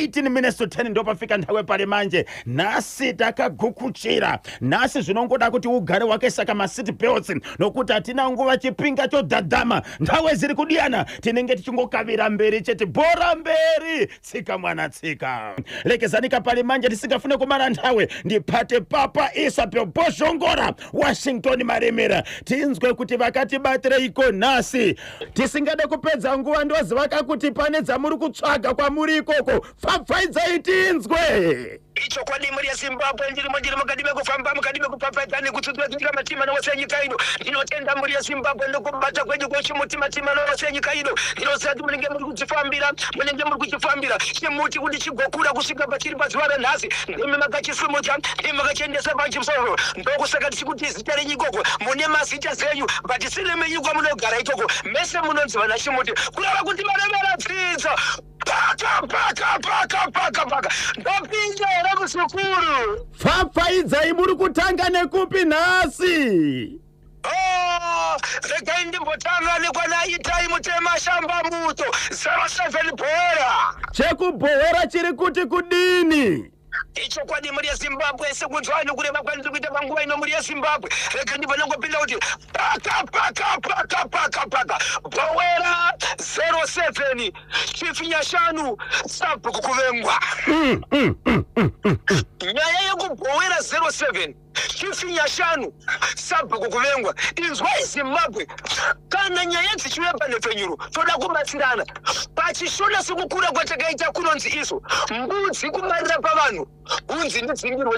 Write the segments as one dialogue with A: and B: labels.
A: 18 minutes to 10 ndo pafika nthawi pali manje. Nasi takagukuchira. Nasi zvinongoda kuti ugare wakesaka ma seat belts nokuti atina nguva chipinga chodhadhama. Nthawi ziri kudiyana tinenge tichingokavira mberi chete bhora mberi. Tsika mwana tsika. Lekezanika pali manje tisingafune kumara nthawi ndipate Papa Isabel Boshongora Washington Maremera. Tinzwe kuti vakati batire iko nasi. Tisingade kupedza nguva ndozivaka kuti pane dzamuri kutsvaga kwamuri ikoko. Pfapfaidzai tinzwe.
B: Icho kwadi muri ya Zimbabwe ndiri mukadime kufamba mukadime kupapadzana kutsudzwa kutika matima nowose nyika ino. Ndinotenda muri ya Zimbabwe ndokubata kwedu kwechimutima tima nowose nyika ino. Ndinozati munenge muri kudzifambira munenge muri kuchifambira chimuti kuti chigokura kusvika pachiri pazuva ranhasi. Ndimi makachisumudza ndimi makachendesa pachimusoro. Ndokusaka tichikuti zita renyu ikoko mune mazita zenyu but siri menyu kwamunogara ikoko mese munonzi vana chimuti kurava kuti maremera dzidza. Paka ndopinjera kusukuru.
A: Pfapfaidzai muri kutanga nekupi nhasi?
B: Regai ndimbotanga nekwanaitai mutema shamba muto 07 bhora.
A: Chekubhora chiri kuti kudini?
B: Icho kwadi muri ya Zimbabwe sekunzwani kureva kwandiri kuita panguva ino muri ya Zimbabwe. Rega ndipandangopinda kuti paka bhowera 07 chifinyashanu sabhuku kuvengwa. Nyaya yekubhowera 07 chifinyashanu sabhuku kuvengwa. Inzwai Zimbabwe kana nyaya dzichiuya panepfenyuro toda kubatsirana. Pachishona sekukura kwatakaita kunonzi isu mbudzi kumarira pavanhu. Unzi nditsingirwe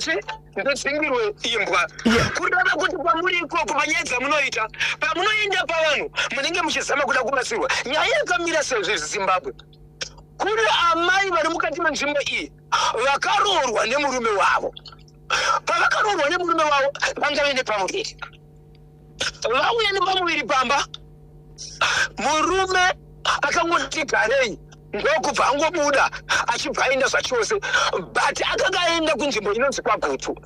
B: nditsingirwe imbwa. Kudava kuti pamuri ikoko panyaya dzamunoita pamunoenda pavanhu munenge muchizama kuda kubatsirwa. Nyaya yakamira sezvo Zimbabwe. Kune amai vari mukati menzvimbo iyi vakaroorwa nemurume wavo. Pavakaroorwa nemurume wavo vanga vene pamuviri. Vauya nepamuviri pamba. Murume akangoti garei. Ndokubva angobuda achibva aenda zvachose but akanga aenda kunzvimbo inonzi kwagutu.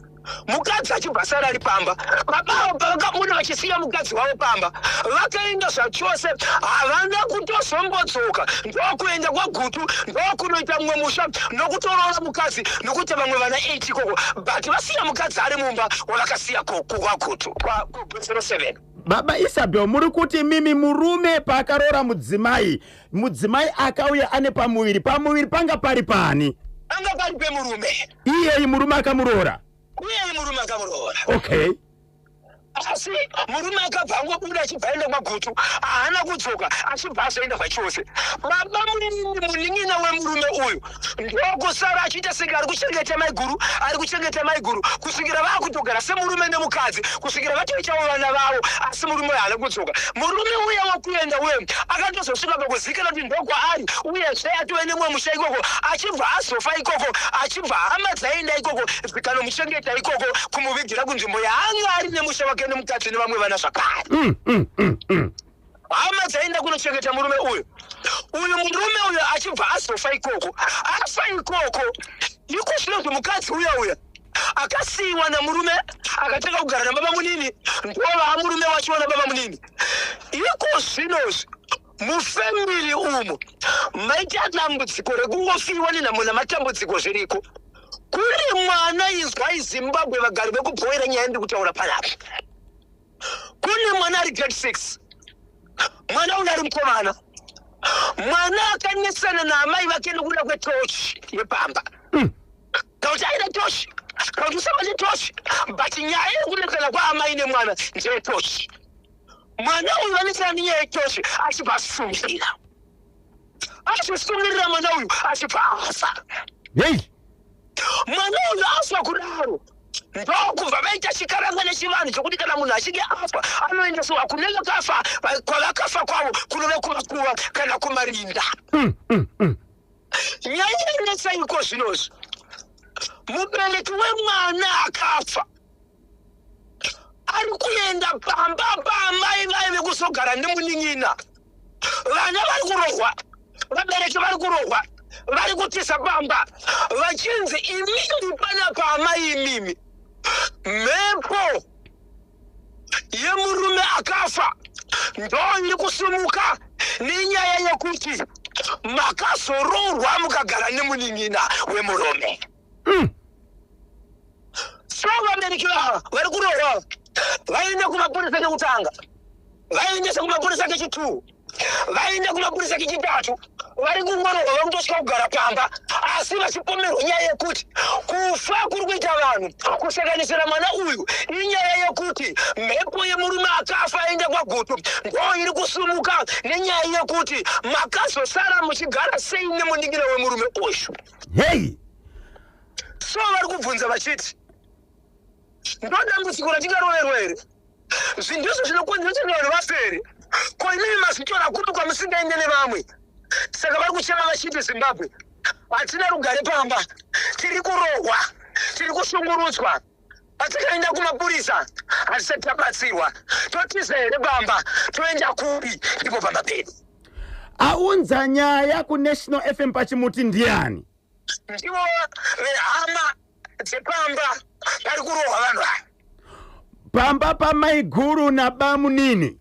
B: Mukadzi achibva sara ari pamba. Baba pavakabuda vachisiya mukadzi wavo pamba vakaenda zvachose havana kutozombodzoka. Ndokuenda kwagutu ndokunoita mumwe musha nokutoroora mukadzi nokuti vamwe vana 8 ikoko but vasiya mukadzi ari mumba wavakasiya kwagutu kwa07.
A: Baba Isabel muri kuti mimi murume pakaroora mudzimai akauya ane pamuviri panga pari pani?
B: Anga pari pemurume.
A: Iyeye murume akamuroora?
B: Iyeye murume akamuroora.
A: Okay.
B: Asi murume akabva angobuda achibva aenda kwagutu haana kudzoka achibva azoenda zvachose. Baba munin'ina wemurume uyu ndokusara achiita senge ari kuchengeta maiguru kusvikira vaakutogara semurume nemukadzi kusvikira vatoitawo vana vavo asi murume uyu haana kudzoka. Murume uya wakuenda uye akatozosvika pakuzikana kuti ndokwaari uyezve atove nemwe musha ikoko achibva azofa ikoko achibva hama dzaenda ikoko dzikanomuchengeta ikoko kumuvigira kunzvimbo yaanga ari nemusha wake nemukadzi nevamwe vana zvakare. Hama dzaenda kunochengeta murume uyu murume uyu achibva azofa ikoko afa ikoko iko zvinozvo mukadzi uya akasiyiwa namurume akatanga kugara nababa munini ndova murume wachiona baba munini. Iko zvinozvi mufamili umu maita dambudziko rekungofiwa nenhamuna matambudziko zviriko. Kune mwana izwai Zimbabwe vagari vekubhoera nyaya ndiri kutaura panapa. Kune mwana ari grade 6 mwana uyu ari mukomana. Mwana akanesana naamai vake nekuda kwetochi yepamba. Kauti aina tochi kauti usama netochi but nyaya yekunesana kwaamai nemwana ndeyetochi. Mwana uyu vanesana nenyaya yetochi achibva asungirira mwana uyu achibva afa. Mwana uyu afa kudaro ndokubva vaita chikaranga nechivanhu chokuti kana munhu achinge afa anoendeswa kunenge kafa kwavakafa kwavo kunove kumakuva kana kumarinda. Nyaya inetsa iko zvinozvi mubereki wemwana akafa ari kuenda pamba paamai vaive kuzogara nemunin'ina. Vana vari kurohwa vabereki vari kurohwa vari kutisa pamba vachinzi imimi panapa amai imimi. Mhepo yemurume akafa ndo iri kusumuka ninyaya yekuti makazororwa mukagara nemunin'ina wemurume. So vabereki vava vari kurohwa vaende kumapurisa kekutanga, vaendese kumapurisa kechitu, vaende kumapurisa kechitatu, vari kungorohwa vakutosvika kugara pamba, asi vachipomerwa nyaya yekuti kufa kuri kuita vanhu, kusanganisira mwana uyu, inyaya yekuti mhepo yemurume akafa aenda kwagutu ndo iri kusumuka nenyaya yekuti makazosara muchigara sei nemunin'ina wemurume uyu.
A: Hey,
B: So vari kubvunza vachiti ndodambudziko ratingaroverwa here? Zvindizvo zvinokonzeresa kuti vanhu vafere. Ko imimi mazitora kuri kwamusingaende nevamwe. Saka vari kuchema vachiti Zimbabwe hatina rugare pamba, tiri kurohwa, tiri kushungurudzwa. Patikaenda kumapurisa hatisati tabatsirwa, totiza here pamba, toenda kupi? Ndipo pamba pedu.
A: aunza nyaya kuNational FM pachimuti ndiani?
B: Ndivo vehama dzepamba vari kurohwa vanhu ava.
A: Pamba paMaiguru naBamunini.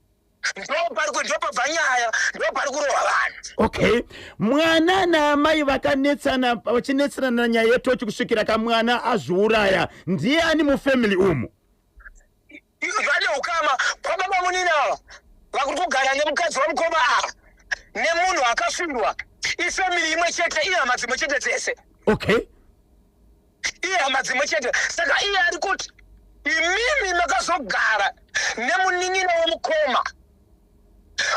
B: Ndopabva nyaya, ndopari kurohwa vanhu.
A: Okay, mwana naamai vakanetsana vachinetsana nyaya yetochi kusvikira kamwana azviuraya, ndiani mufamily umu?
B: Vane ukama kwababa munini ava vakuri kugara nemukadzi wamukoma ava nemunhu akafirwa, ifamily imwe chete, ihama dzimwe chete dzese.
A: Okay,
B: Ihama dzimwe chete. Saka iye ari kuti imimi makazogara nemunin'ina womukoma,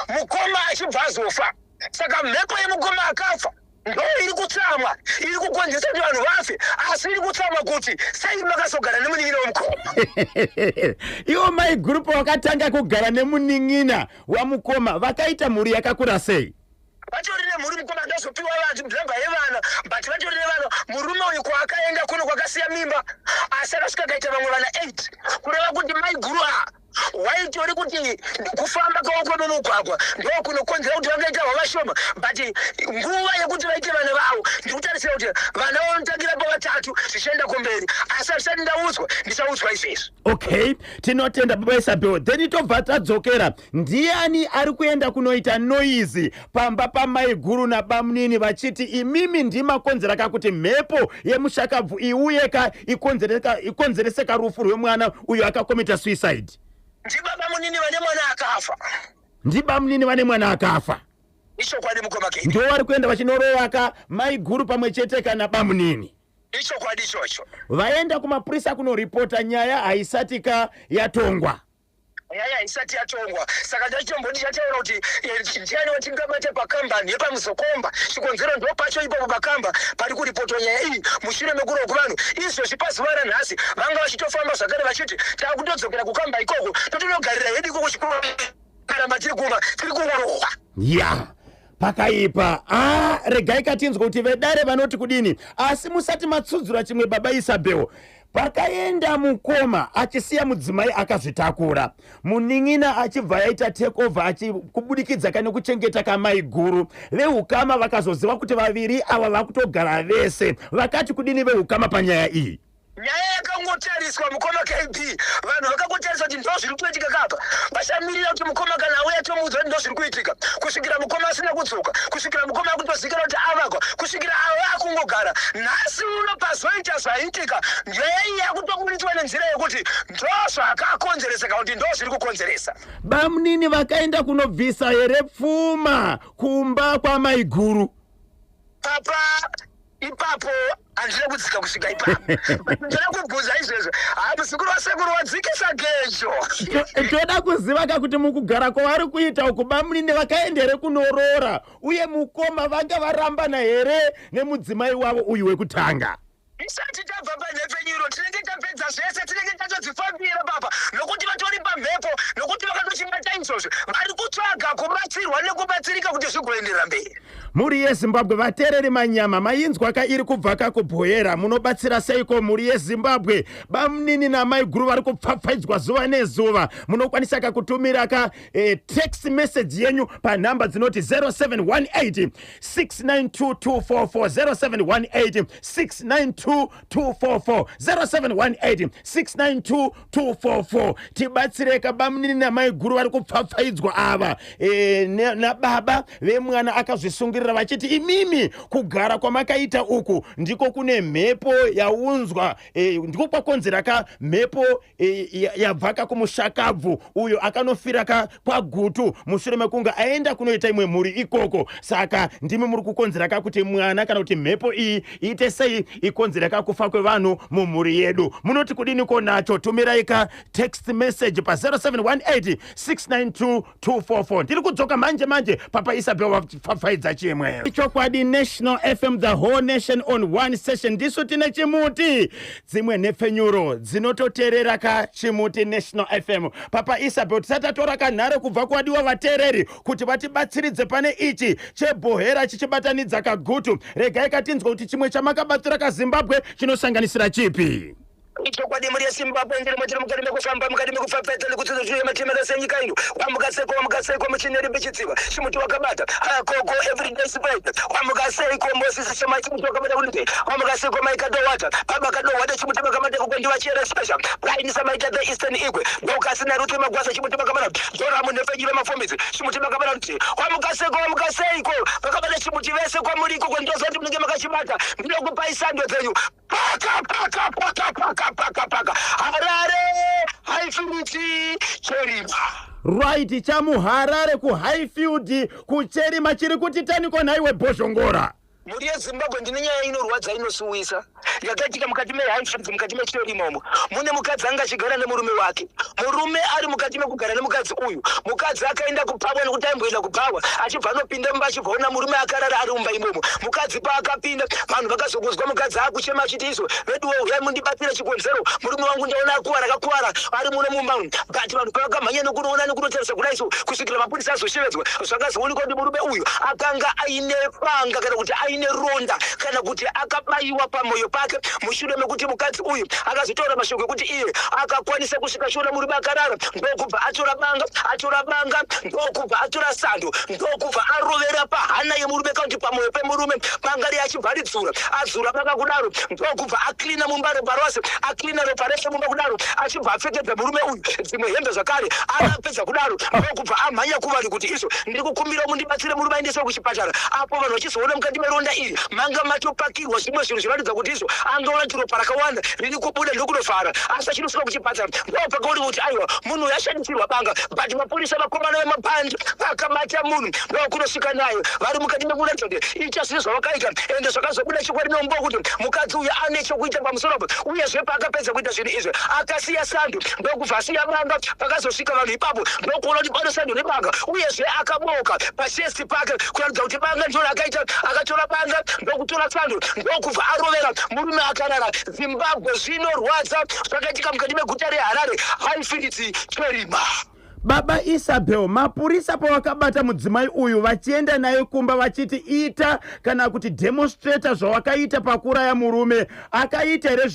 B: mukoma achibva azofa. Saka mhepo yemukoma akafa ndo iri kutsamwa, iri kukonzeresa kuti vanhu vafe, asi iri kutsamwa kuti sei makazogara nemunin'ina womukoma.
A: iwo Maiguru pavakatanga kugara nemunin'ina wamukoma vakaita mhuri yakakura sei?
B: Vatori nemhuri, mukoma ndazopiwa vantu nhamba yevana, but vatori nevana. Murume uyu kwaakaenda kuno kwakasiya mimba, asi akasvika kaita vamwe vana 8, kureva kuti Maiguru waitori kuti kufamba kwavo kwemumugwagwa ndo kunokonzera kuti vangaita vavashoma, but nguva yekuti vaite vana vavo ndikutarisira kuti vana vanotangira pavatatu zvichienda kumberi, asi handisati ndaudzwa, ndichaudzwa izvezvi.
A: Okay, tinotenda baba Isabel. Then tobva tadzokera, ndiani ari kuenda kunoita noise pamba paMaiguru naBamunini vachiti imimi ndimakonzera kakuti mhepo yemushakabvu iuyeka ikonzereseka rufu rwemwana uyo akakomita suicide?
B: Ndibaba munini vane mwana akafa.
A: NdiBamunini vane mwana akafa.
B: Ichokwadi mukoma Kendi.
A: Ndo vari kuenda vachinorova Maiguru pamwe chete kana Bamunini.
B: Ichokwadi ichocho.
A: Vaenda kumapurisa kunoripota nyaya haisati yatongwa.
B: Nyaya haisati yatongwa. Saka ndachomboti chataura kuti ndiani watingabate pakambani yepamuzokomba, chikonzero ndo pacho ipo pakamba pari kuripotwa nyaya iyi mushure mekurohwa kuvanhu. Izvozvi pazuva ranhasi vanga vachitofamba zvakare vachiti takutodzokera kukamba ikoko, totonogarira hedu ikoko chikuru karamba tiri kuma tiri kungorohwa.
A: Ya, pakaipa. Regai katinzwa kuti vedare vanoti kudini, asi musati matsudzura chimwe baba Isabel. Pakaenda mukoma achisiya mudzimai akazvitakura, munin'ina achibva yaita take over achikubudikidza kane kuchengeta kaMaiguru, vehukama vakazoziva kuti vaviri ava vakutogara vese, vakati kudini vehukama panyaya iyi?
B: Nyaya yakangotariswa mukoma KB, vanhu vakangotariswa kuti ndo zviri kuitika kapa, vachamirira kuti mukoma kana auya tomuudza kuti ndo zviri kuitika, kusvikira mukoma asina kudzoka, kusvikira mukoma akutozikana kuti avagwa, kusvikira ava akungogara. Nhasi uno pazoita zvaitika, nyaya iyi yakutoburitswa nenzira yekuti ndo zvakakonzereseka kuti ndo zviri kukonzeresa.
A: Bamunini vakaenda kunobvisa here pfuma kumba kwaMaiguru?
B: Papa ipapo handina kudzika kusvika ipapo. Ndinoda kubvunza izvezvo, musikuru wasekuru wadzikisa gejo.
A: Toda kuziva kuti mukugara kwavari kuita uku Bamunini vakaenda here kunorora, uye mukoma vanga varambana here nemudzimai wavo uyu wekutanga?
B: Isati tabva panhepfenyuro tinenge tapedza zvese, tinenge tatodzifambira papa, nokuti vatori pamhepo, nokuti vakatochibata izvozvo vari kutsvaga kubatsirwa nekubatsirika kuti zvigoenderera mberi.
A: muri yeZimbabwe vateereri manyama mainzwa iri kubva kakubhoyera munobatsira seiko muri yeZimbabwe bamunini namai guru vari kupfapfaidzwa zuva nezuva munokwanisa kakutumira text message yenyu panhamba dzinoti 0718 692 244 0718 692 244 0718 692 244 tibatsireka bamunini namai guru vari kupfapfaidzwa ava nababa vemwana akazvisungirira vachiti imimi kugara kwamakaita uku ndiko kune mhepo yaunzwa ndiko kwakonzera mhepo yabva kumushakabvu uyo akanofira kwagutu mushure mekunge aenda kunoita imwe mhuri ikoko. Saka ndimi muri kukonzera kuti mwana kana kuti mhepo iyi iite sei ikonzera kufa kwevanhu mumhuri yedu. Munoti kudini konacho? Tumirai text message pa 0718 692 244. Ndiri kudzoka manje Papa Isabel wapfapfaidza chimwe. Chokwadi National FM, the whole nation on one session. Ndisu tine chimuti dzimwe nhepfenyuro dzinototeerera chimuti National FM. Papa Isabel tisatatora kanhare kubva kuwadiwa vateereri kuti vatibatsiridze pane ichi chebhohera chichibatanidza kagutu. Regai katinzwa kuti chimwe chamakabatsira kaZimbabwe chinosanganisira chipi?
B: Chokwadi muri yeZimbabwe ndiri mutiri mukati mekufamba mukati mekufapfadza nekutsudza zviyo matemera senyika ino wamukaseiko muchineri bechitsiva chimuti wakabata koko everyday spread wamukaseiko Moses Shema chimuti wakabata kuti wamukaseiko maikadowata baba kadowata chimuti wakabata kukondiwa chera special line samaita the eastern igwe ndokasina ruti magwasa chimuti wakabata dora munefejira mafomizi chimuti wakabata kuti wamukaseiko wakabata chimuti vese kwa muriko kwendoza kuti munenge makachibata ndinokupa isando dzenyu paka Harare Highfield Cherima.
A: Right, chamu Harare ku Highfield ku Cherima chiri kuti tani kona iwe Boshongora.
B: Muri yeZimbabwe ndine nyaya inorwadza inosuwisa yakaitika mukati meHighfield mukati meCherimomo. Mune mukadzi anga achigara nemurume wake. Murume ari mukati mekugara nemukadzi uyu. Mukadzi akaenda kuphawa nekuti aimboenda kuphawa achibva anopinda mumba achibvaona murume akarara ari mumba imomo. Mukadzi paakapinda vanhu vakazokuzwa mukadzi akuchema achiti iso veduwo uyai mundibatsira chikonzero murume wangu ndaona akakuwara ari muno mumba umu. But vanhu pavakamhanya nekunoona nekunotarisa kudai so kusvikira mapurisa azoshevedzwa zvakazoonekwa kuti murume uyu akanga aine panga kana kuti aine ronda kana kuti akabayiwa pamoyo pake mushure mekuti mukadzi uyu akazotaura mashoko ekuti iye akakwanisa kusvika shora murume akarara ndokubva atora banga ndokubva atora sando ndokubva arovera pahana yemurume kana kuti pamoyo pemurume banga riye achibva ridzura adzura banga kudaro ndokubva aklina mumba ropa rose aklina ropa rese mumba kudaro achibva apfekedza murume uyu dzimwe hembe zvakare akapedza kudaro ndokubva amhanya kuvari kuti izvo ndiri kukumbira mundibatsire murume aendeswe kuchipatara apo vanhu vachizoona mukati meronda iri manga matopakirwa zvimwe zvinhu zvinoratidza kuti izvo angaona kuti ropa rakawanda riri kubuda ndokunofara asi achinosvika kuchipatara ndopakauri kuti aiwa munhu uyu ashandisirwa banga but mapurisa vakomana vemabhandi vakamata munhu ndokunosvika naye vari mukati mekuratidza kuti icha zviri zvavakaita ende zvakazobuda chikwadi nombo kuti mukadzi uyu ane chokuita pamusoro po uyezve paakapedza kuita zvinhu izvi akasiya sando ndokubva asiya banga pakazosvika vanhu ipapo ndokuona kuti pano sando nebanga uyezve akaboka pachesti pake kuratidza kuti banga ndiro akaita akatora banga ndokutora sando ndokubva arovera murume akarara. Zimbabwe zvinorwadza zvakaitika mukati meguta reHarare Highfield Cherima.
A: Baba Isabel, mapurisa pawakabata mudzimai uyu vachienda naye kumba vachiti ita kana kuti demonstrator zvawakaita pakuraya murume akaita here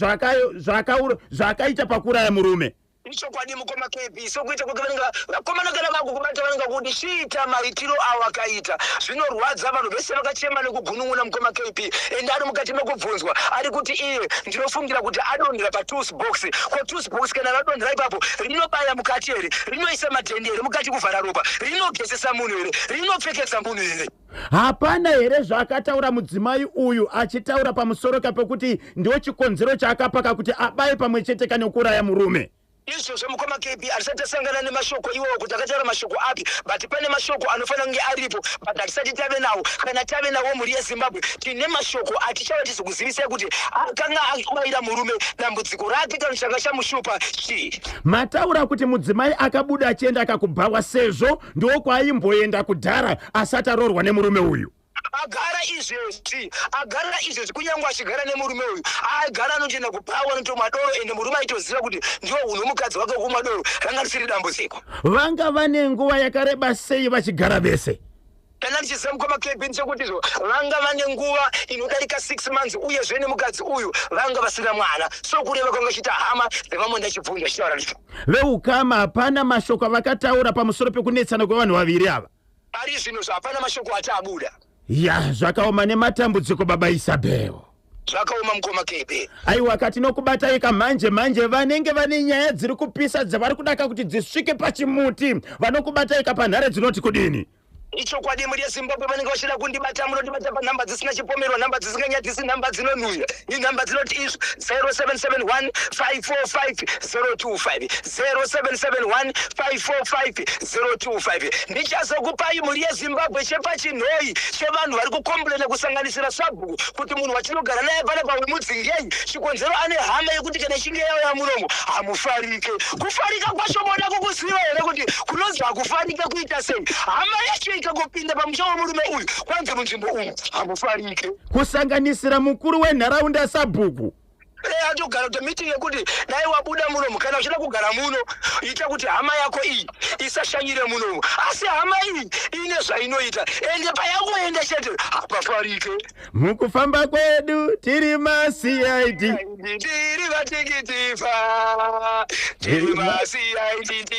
A: zvakaita pakuraya murume?
B: Ichokwadi mukoma KP sokuita kukavanenga vakomana kana vakukubata vanenga kuti chiita maitiro awakaita zvinorwadza vanhu vese vakachema nekugunun'una mukoma KP ende ari mukati mekubvunzwa ari kuti iye ndinofungira kuti adondera patools box ko tools box kana radondera ipapo rinobaya mukati here rinoisa madhende here mukati kuvhara ropa rinogezesa munhu here rinopfekesa munhu here.
A: Hapana here zvakataura mudzimai uyu achitaura pamusoro pekuti ndiwo chikonzero chaakapaka kuti abaye pamwe chete kana kuraya murume?
B: Izvozvo mukoma KP hatisati tasangana nemashoko iwowo kuti akataura mashoko api but pane mashoko anofanira kunge aripo but hatisati tave nawo kana tave nawo muri yeZimbabwe tine mashoko atichava tizokuzivisai kuti akanga abayira murume dambudziko rake kana changa chamushupa chii.
A: Mataura kuti mudzimai akabuda achienda akakubhawa sezvo ndiwo kwaaimboenda kudhara asati aroorwa nemurume uyu.
B: Agara izvezvi kunyange achigara nemurume uyu agara anochienda kuphawa anotomwa doro ende murume aitoziva kuti ndiwo hunhu mukadzi wake kumwa doro ranga risiri dambudziko.
A: Vanga vane nguva yakareba sei vachigara vese?
B: penalty zemukoma kevin chekutizo vanga vane nguva inodarika 6 months uye zvene mukadzi uyu vanga vasina mwana so kureva kwanga chita hama dzevamwe chibvunzo chitaura ndicho
A: veukama hapana mashoko vakataura pamusoro pekunetsana kwevanhu vaviri ava
B: ari zvino zvapana mashoko ati abuda
A: ya zvakaoma nematambudziko baba Isabel
B: zvakaoma mukoma kebe
A: aiwa kati nokubatai kamanje vanenge vane nyaya dziri kupisa dzavari kudaka kuti dzisvike pachimuti vanokubatai kapanhare dzinoti kudini
B: ichokwadi muri yeZimbabwe vanenge vachida kundibata munondibata panhamba dzisina chipomerwa nhamba dzisinganyadzisi nhamba dzinonhuhwira inhamba dzinoti izvo 0771 545 025 0771 545 025 ndichazokupai muri yeZimbabwe chepachinhoi chevanhu vari kukomburena kusanganisira sabhuku kuti munhu watinogara naye pane pamwemudzingei chikonzero ane hama yekuti kana ichinge yauya munomo hamufarike kufarika kwacho moda kukuziva here kuti kunonzi hakufarike kuita sei hama yacho ikangopinda pamusha wemurume uyu kwanze munzvimbo umu hamufarike
A: kusanganisira mukuru wenharaunda sabhuku
B: atogara kuti meeting yekuti dai wabuda munomu kana uchida kugara muno ita kuti hama yako iyi isashanyire munomu asi hama iyi ine zvainoita ende payakuenda chete hapafarike
A: mukufamba kwedu tiri maCID
B: tiri vatikitifa tiri maCID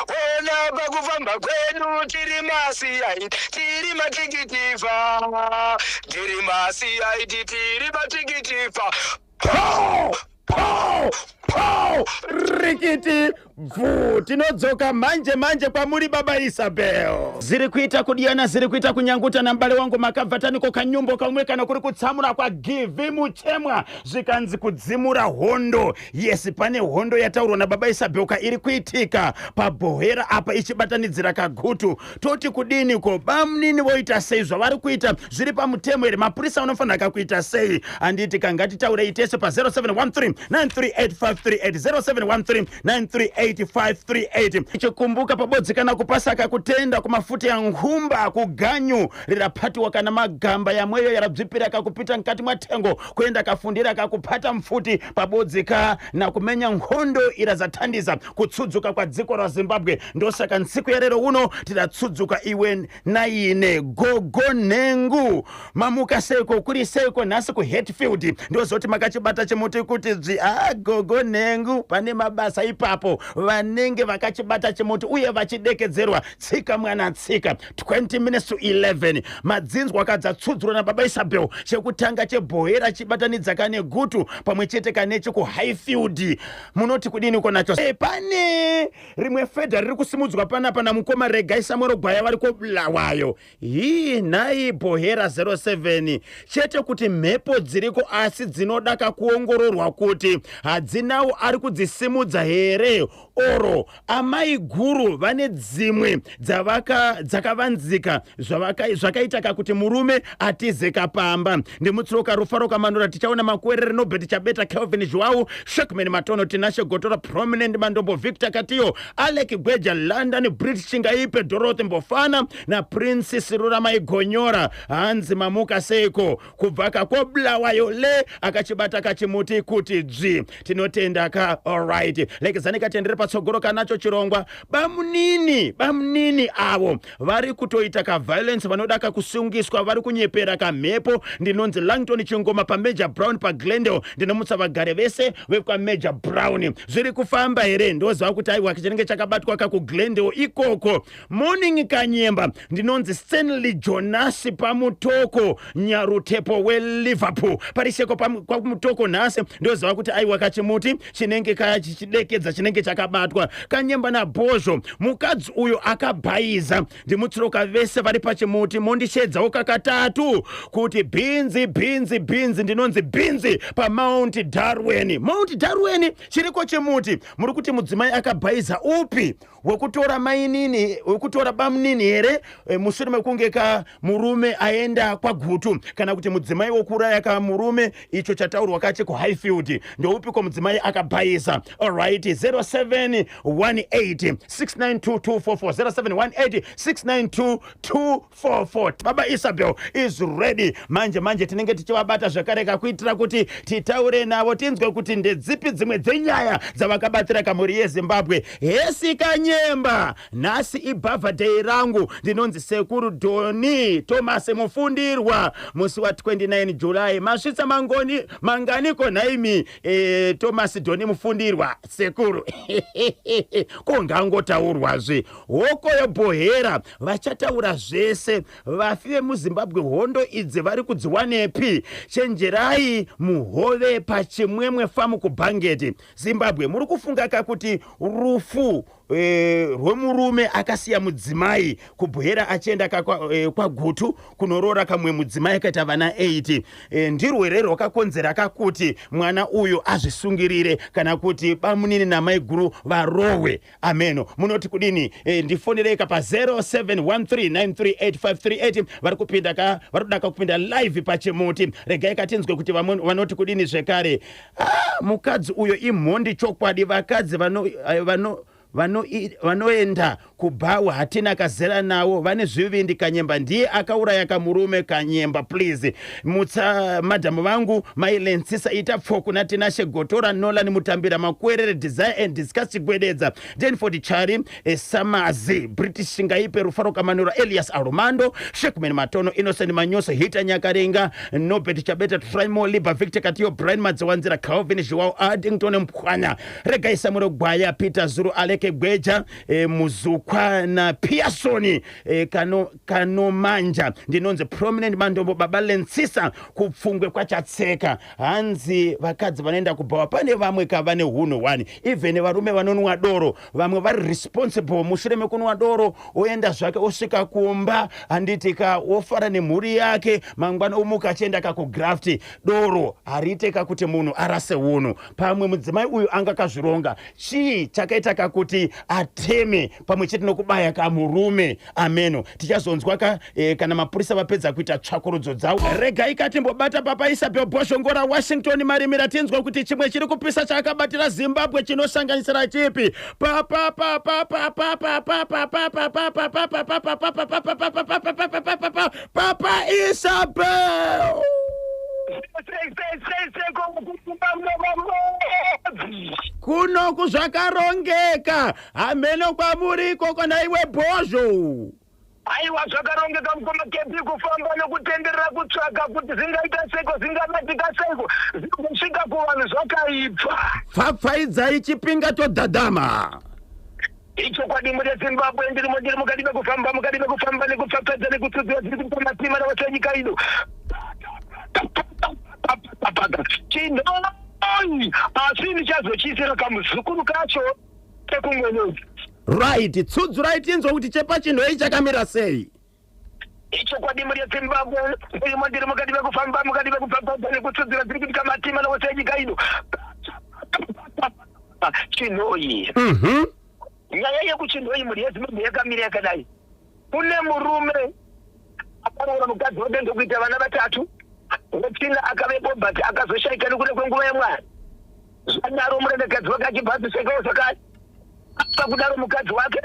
B: ona pakufamba kwedu tiri maCID tiri matikitifa tiri maCID tiri vatikitifa
A: rikiti bvu tinodzoka manje kwamuri baba Isabel ziri kuita kudiyana ziri kuita kunyanguta na mbale wangu makabvataniko kanyumbo kamwe kana kuri kutsamura kwa givi muchemwa zvikanzi kudzimura hondo yes pane hondo yataurwa na baba Isabel iri kuitika pabhohera apa ichibatanidzira kagutu toti kudini ko bamnini voita sei zvavari kuita zviri pamutemo here mapurisa anofanira kuita sei anditi kangati taure itese pa 0713 938 538 ichikumbuka pabodzi kana kupasaka kutenda kumafuta ya ngumba kuganyu rirapatiwa kana magamba ya mweyo yarabvipira kakupita nkati mwatengo kuenda kafundira kakupata mfuti pabodzika na kumenya nkhondo irazathandiza kutsudzuka kwa dziko ra Zimbabwe ndosaka ntsiku ya lero uno tidatsudzuka iwe na ine gogo nengu mamuka seko kuri seko nasi ku Hatfield ndozoti makachibata chimuti kuti gogo nengu pane mabasa ipapo vanenge vakachibata chimuti uye vachidekedzerwa tsika mwana tsika 20 minutes to 11 madzinzwa akadzatsudzurwa na baba Isabel chekutanga chebhohera chibatanidza kane gutu pamwe chete kanechi ku Highfield munoti kudini konacho pane rimwe fedha riri kusimudzwa panapa na mukoma Regai Samuel Gwaya vari kobulawayo nai bhohera 07 chete kuti mhepo dziriko asi dzinodaka kuongororwa kuti hadzinawo ari kudzisimudza here oro amai guru vane dzimwe dzakavanzika zvakaita kakuti murume atize kapamba ndimutsoka rufaro kamanura tichaona makwerere Nobel chabeta Kelvin Joao Shekman Matono tinashe gotora prominent mandombo Victor Katiyo Alec Gweja London British Chingaipe Dorothy Mbofana na Prince Sirura Maigonyora Hanzi Mamuka Seko kubvaka kobulawayo le akachibata kachimuti kuti dzvi tinotenda ka alright lekezani katendere patsogoro kanacho chirongwa bamunini avo vari kutoita ka violence vanodaka kusungiswa vari kunyepera kamhepo ndinonzi Langton Chingoma pa Major Brown pa Glendale ndinomutsa vagare vese vekwa Major Brown zviri kufamba here ndoziva kuti aiwa chinenge chakabatwa ku Glendale ikoko morning kanyemba ndinonzi Stanley Jonas pamutoko Nyarutepo we Liverpool pariseko pamutoko nhasi ndoziva kuti aiwa kachimuti chinenge kachidekedza chinenge chakabatwa kanyemba na Bozho mukadzi uyo akabhaiza ndimutsiroka vese vari pachimuti mondishedzawo kakatatu kuti bhinzi ndinonzi bhinzi pa Mount Darwin chiriko chimuti muri kuti mudzimai akabhaiza upi wekutora mainini wekutora bamnini here mushure mekunge ka murume aenda kwa gutu kana kuti mudzimai wokuraya ka murume icho chataurwa kache ku Highfield ndoupi ko mudzimai akabhaiza alright 07 0718 692 244. Baba Isabel is ready. Manje tinenge tichivabata zvakareka kuitira kuti titaure navo tinzwe kuti ndedzipi dzimwe dzenyaya dzavakabatira kamuri yeZimbabwe. Hesi kanyemba nhasi ibhavhadhei rangu ndinonzi Sekuru Doni Thomas Mufundirwa musi wa 29 July masvitsa manganiko naimi Thomas Doni Mufundirwa Sekuru kongangotaurwazve hoko yobhohera vachataura zvese vafi vemuZimbabwe hondo idzi vari kudziwanepi chenjerai muhove pachimwemwe famu kubhangeti Zimbabwe muri kufunga kakuti rufu rwemurume akasiya mudzimai kubhohera achienda kwagutu kunoroora kamwe mudzimai akaita vana 8 ndirwo here rwakakonzera kakuti mwana uyu azvisungirire kana kuti bamunini namai guru varohwe. Ameno munoti kudini? Ndifonereka pa 0713938538 vari kuda kupinda live pachimuti. Regai katinzwe kuti vanoti kudini zvekare. Mukadzi uyo imhondi chokwadi. Vakadzi vanoenda kubhawa hatina kazera nawo vane zvivindi. Kanyemba ndiye akauraya kamurume Kanyemba. Please mutsa madhamu vangu mailensisa ita pfoku natinashe gotora Nolan Mutambira Makwerere Desire and Discuss Chigwededza Denford Chari Samazi British Ngaipe Rufaro Kamanura Elias Armando Shekman Matono Innocent Manyoso Hita Nyakarenga Nobet Chabeta Frimo Liba Victor Katio Brian Madzawanzira Calvin Joao Addington Mkwanya Regai Samuro Gwaya Peter Zuru Aleke Gweja Muzukwa na Pearsoni Kanomanja ndinonze prominent mandombo babalensisa kupfungwe kwachatseka hanzi vakadzi vanoenda kubhawa pane vamwe kavane huno wani even varume vanonwa doro vamwe vari responsible mushure mekunwa doro oenda zvake osvika kumba handiti ofara nemhuri yake mangwana omuka achienda kakugrafti doro hariteka kuti munhu arase hunhu pamwe mudzimai uyu anga kazvironga chii chakaita kakuti ateme pamwe chete nokubaya kamurume. Ameno tichazonzwa kana mapurisa vapedza kuita tsvakurudzo dzavo. Regai katimbobata Papa Isabel Boshongora Washington Marimira tinzwa kuti chimwe chiri kupisa chakabatira Zimbabwe chinosanganisira chipi. Papa Isabel kuno kuzvakarongeka. Ameno kwamuriko kana iwe Bozho.
B: Aiwa zvakarongeka mukoma kepi kufamba nokutenderera kutsvaga kuti zingaita seko zingamatika seko zvikusvika kuvanhu zvakaibva.
A: Pfapfaidzai chipinga todhadhama.
B: Icho kwadi muri Zimbabwe ndiri mukadibe kufamba nekupfapfadza nekutsudzira dziri kuita matima navachenyika ino. Chinoi asi ndichazochisira kamuzukuru kacho kekumwenezi.
A: Right, tsudzurai tinzwa kuti chepa chinoi chakamira sei.
B: Icho kwadi muri Zimbabwe ndiri mukadibe kufamba nekupfapfadza nekutsudzira dziri kuita matima navachenyika ino. Chinoi. Nyaya yekuchinoi muri yeZimbabwe yakamira yakadai. Kune murume akaroora mukadzi wake ndokuita vana 3. Wechina akavepo but akazoshaika nekuda kwenguva yaMwari. Zvadaro murandakadzi wake achibvadzisekawo zvakati. Pakudaro mukadzi wake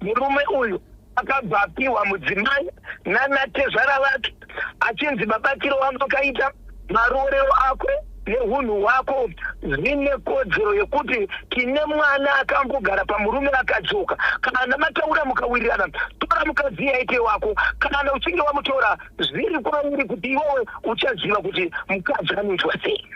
B: murume uyu akabva apiwa mudzimai nanatezvara vake achinzi mabatiro wanokaita maroorero ako nehunhu hwako zvine kodzero yekuti tine mwana akambogara pamurume akadzoka. Kana mataura mukawirirana tora mukadzi yaite wako. Kana uchinge wamutora zviri kwauri kuti iwewe uchaziva kuti mukadzi anoitwa sei.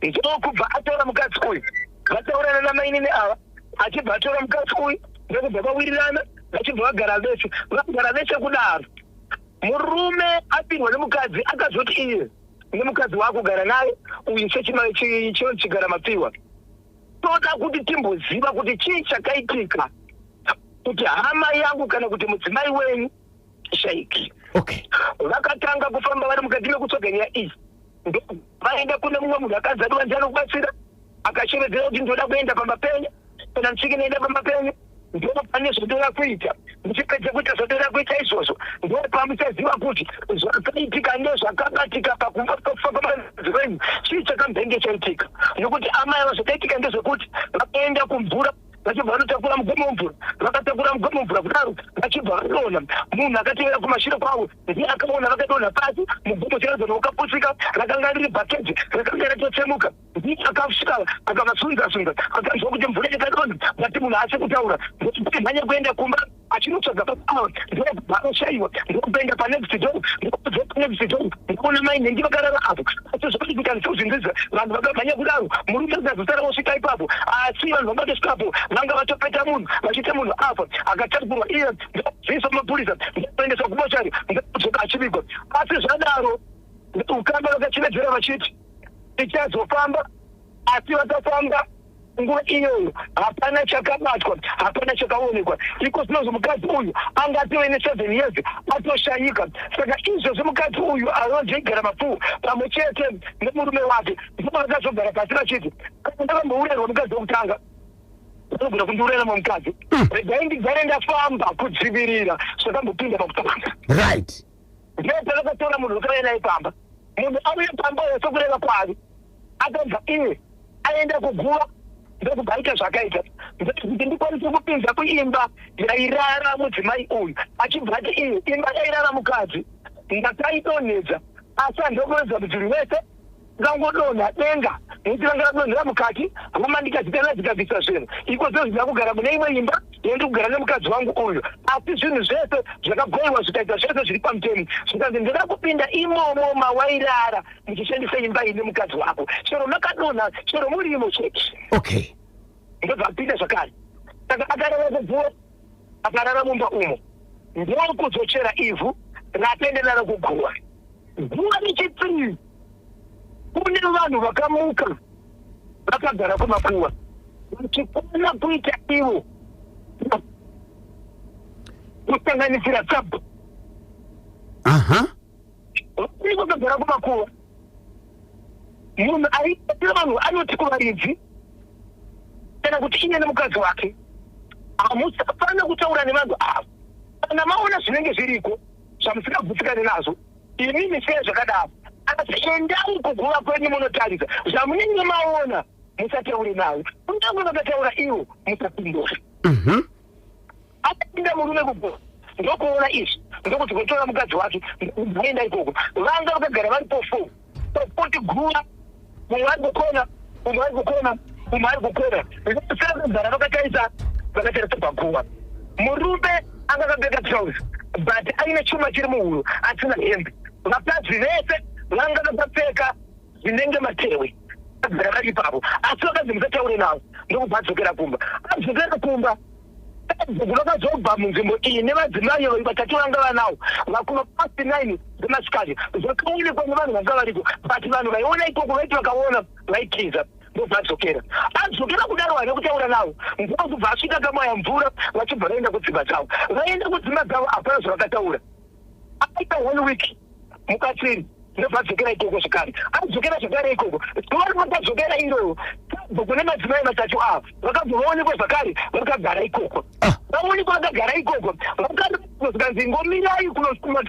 B: Ndokubva atora mukadzi uyu vataurana namainini ava achibva atora mukadzi uyu ndokubva vawirirana vachibva vagara veshe kudaro. Murume apindwa nemukadzi akazoti iye nemukadzi wakugara naye uyu chigara mapiwa. Toda kuti timboziva kuti chii chakaitika kuti hama yangu kana kuti mudzimai wenyu shaiki.
A: Okay.
B: Vakatanga kufamba vari mukati mekutsoga nyaya iyi. Vaenda kune mumwe munhu akazadwa ndinokubatsira akashevedzera kuti ndoda kuenda pambapenya kana ndisvike naenda pambapenya ndopane zvotoda kuita muchipedza kuita zvodora kuita izvozvo ndopamuchaziva kuti zvakaitika ndezvakakatika pakufamba madziro enyu chii chakambenge chaitika nokuti amai vazvakaitika ndezvekuti vakaenda kumvura vachibva vanotakura mugomo wemvura vakatakura mugomo wemvura kudaro vachibva vadonha munhu akatevera kumashure kwavo ndiye akaona vakadonha pasi mugomo chaidzo nokapusika rakanga riri bhakeji rakanga ratotsemuka ndiye akasvika akavasunza akanzwa kuti mvura yakadonha vati munhu asi kutaura ndokuti mhanya kuenda kumba achinotsvaga papawa ndobvaroshayiwa ndokuenda panext door ndokubva panext door ndikuona mai nhengi vakarara apo asi zvakati kutanzozvinziza vanhu vakamhanya kudaro murume akazosara vosvika ipapo asi vanhu vabatosvikapo vanga vatopeta munhu vachiita munhu afa akatakurwa iye ndozviiswa mapurisa ndokuendeswa kumochari ndokudzoka achivigwa asi zvadaro ukamba vakachivedzera vachiti ichazofamba asi vakafamba nguva iyoyo hapana chakabatwa hapana chakaonekwa iko zvinozvo mukadzi uyu anga ative ne7 years atoshayika saka izvozvo mukadzi uyu anozvigara mapfuwo pamwe chete nemurume wake ndipo vakazogara pasi vachiti ndakambourerwa mukadzi wokutanga anogona kundiurera mumukadzi regai ndigare ndafamba kudzivirira zvakambopinda pakutanga
A: right
B: ndopavakatora munhu wakauya naye pamba munhu auye pamba sokureva kwari akabva iye aenda kuguva ndokubvaita zvakaita ndokuti ndikwanise kupinza kuimba yairara mudzimai uyu achibva ati iye imba yairara mukadzi ndakaidonhedza asi handokuedza mudhuri wese ngangodonha denga nekuti vanga radonhera mukati hama ndikadzitana dzikabvisa zvinhu iko zvo zvina kugara mune imwe imba yendi kugara nemukadzi wangu uyu asi zvinhu zvese zvakagoiwa zvikaita zvese zviri pamutemo zvikanzi ndoda kupinda imomo mawairara muchishandisa imba ine mukadzi wako chero makadonha chero murimo chete
A: okay
B: ndobvapinda zvakare saka akarara kuvhura akarara mumba umo ndokuzochera ivhu ratenderana kuguva guva richipiri kune vanhu vakamuka vakagara kumakuva vachikona kuita ivo kusanganisira tsabho uri vakagara kumakuva munhu aiatira vanhu anoti kuvaridzi kana kuti iye nemukadzi wake hamusafana kutaura nevanhu avo kana maona zvinenge zviriko zvamusingabvutikane nazvo inini sei zvakadaro asi endai kuguva kwenyu munotarisa zvamunenge maona musataure nawo undange vakataura iwo musapindura akapinda murume kuguva ndokuona izvi ndokuti kutora mukadzi wake aenda ikoko vanga vakagara vari po4 poti guva mumwe ari kukona umwe ari kukona umwe ari kukona sakagara vakataisa vakatarisa paguva murume anga akapfeka trouser but aine chuma chiri muhuro asina hembe vakadzi vese vanga vakapfeka zvinenge matewe agara vari ipapo asi vakadzi musataure navo ndokubva adzokera kumba adzokera kumba vakazobva munzvimbo iyi nevadzimai vatatu vanga vanavo vakuma past 9 dzemasikati zvakaonekwa nevanhu vanga variko but vanhu vaiona ikoko vaiti vakaona vaitiza ndobva adzokera kudaro haina kutaura navo ndokubva asvika kamaya mvura vachibva vaenda kudzimba dzavo vaenda kudzimba dzavo hapana zvavakataura aita 1 week mukatsiri ndobva adzokera ikoko zvakare adzokera zvakare ikoko zuva rimwakadzokera iroro kune madzimai matatu avo vakabva vaonekwa zvakare vakagara ikoko vaonekwa vakagara ikoko vakanzi ngomirai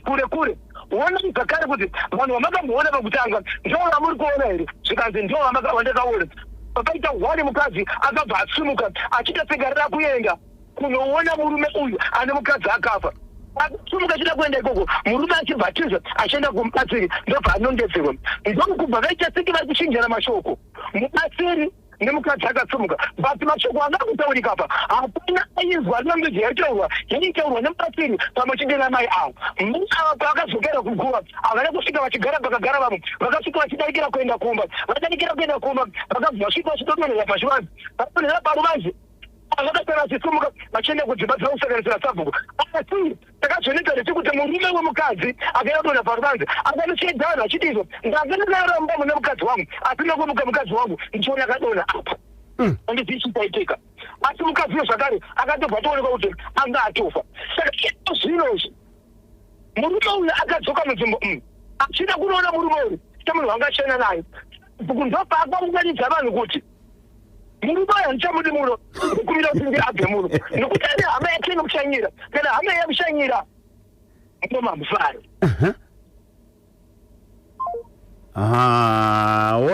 B: kure kure onai zvakare kuti vanhu vamakamboona pakutanga ndo vamuri kuona here zvikanzi ndo vandakaona pakaita 1 mukadzi akabva asimuka achidapfegarira kuenda kunoona murume uyu ane mukadzi akafa akasimuka achida kuenda ikoko murume achibvatiza achienda kumubatsiri ndobva anondedzerwa ndokubva vaita seki vari kuchinjana mashoko mubatsiri nemukadzi akasimuka but mashoko anga kutaurika pa hapana aizwa language yaitaurwa nemubatsiri pamwe chete namai avo ava pavakadzokera kuguva havana kusvika vachigara pakagara vamwe vakasvika vachidarikira kuenda kumba vadarikira kuenda kumba vakabva vasvika vachidonhera pazvivanzi vadonhera paruvazhe vakasara vachisimuka vachienda kudzimba dzausanganisira sabhuku asi takazoneka nechekuti murume wemukadzi akaenda kudonha paruvanzi akanochiedza vanhu achidizvo ndakanaramba mune mukadzi wangu asi nokumuka mukadzi wangu ndichiona akadonha apa andizii chitaitika asi mukadzi uyo zvakare akatobva toonekwa kuti anga atofa saka ito zvinozvi murume uyu akadzoka munzvimbo achida kunoona murume uyu semunhu wanga ashana naye ndopa akaunganidza vanhu kuti Murubaya nchamudi muno kumira kuti abve muno nokuti ane hama yake inokushanyira kana hama yakushanyira ngoma mufaro.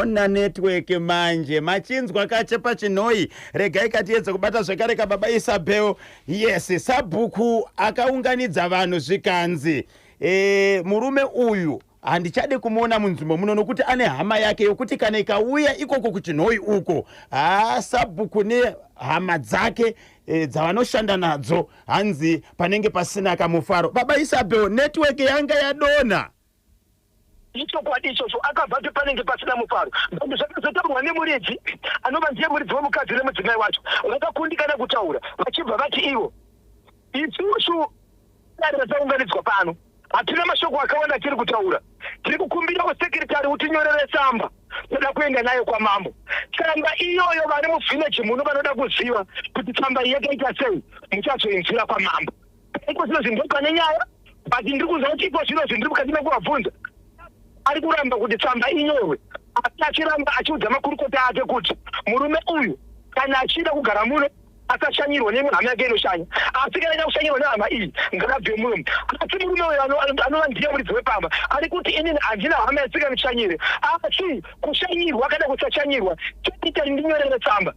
A: Ona network manje machinzwa kache pachinoi regai katiedza kubata zvekare kababa Isabel. Yes, Sabhuku akaunganidza vanhu zvikanzi murume uyu handichade kumuona munzvimbo muno nokuti ane hama yake yokuti kana ikauya ikoko kuchinhoi uko Sabhuku nehama dzake dzavanoshanda nadzo hanzi panenge pasina kamufaro. Baba Isabel, network yanga yadona.
B: Ichokwadi ichocho akabva panenge pasina mufaro. Vanhu zvakazotaurwa nemuridzi anova ndiye muridzi womukadzi nemudzimai wacho vakakundikana kutaura vachibva vati ivo isusu dare dzaunganidzwa pano hatina mashoko akawanda tiri kutaura, tiri kukumbirawo sekretari utinyorere tsamba toda kuenda nayo kwamambo. Tsamba iyoyo vari muvhileji muno vanoda kuziva kuti tsamba iyi yakaita sei muchazoinzwira kwamambo. Iko zvino zvinhu pane nyaya but ndiri kuziva kuti iko zvino zvindiri mukati mekuvabvunza ari kuramba kuti tsamba inyorwe. Asi achiramba achiudza makurukota ake kuti murume uyu kana achida kugara muno asashanyirwa nehama yake inoshanya, asi kana ida kushanyirwa nehama iyi ngakabve muno. Asi murume uyu anova ndiye muridzi wepamba ari kuti inini handina hama yasinganishanyire, asi kushanyirwa kana kusashanyirwa choita ndinyorere tsamba.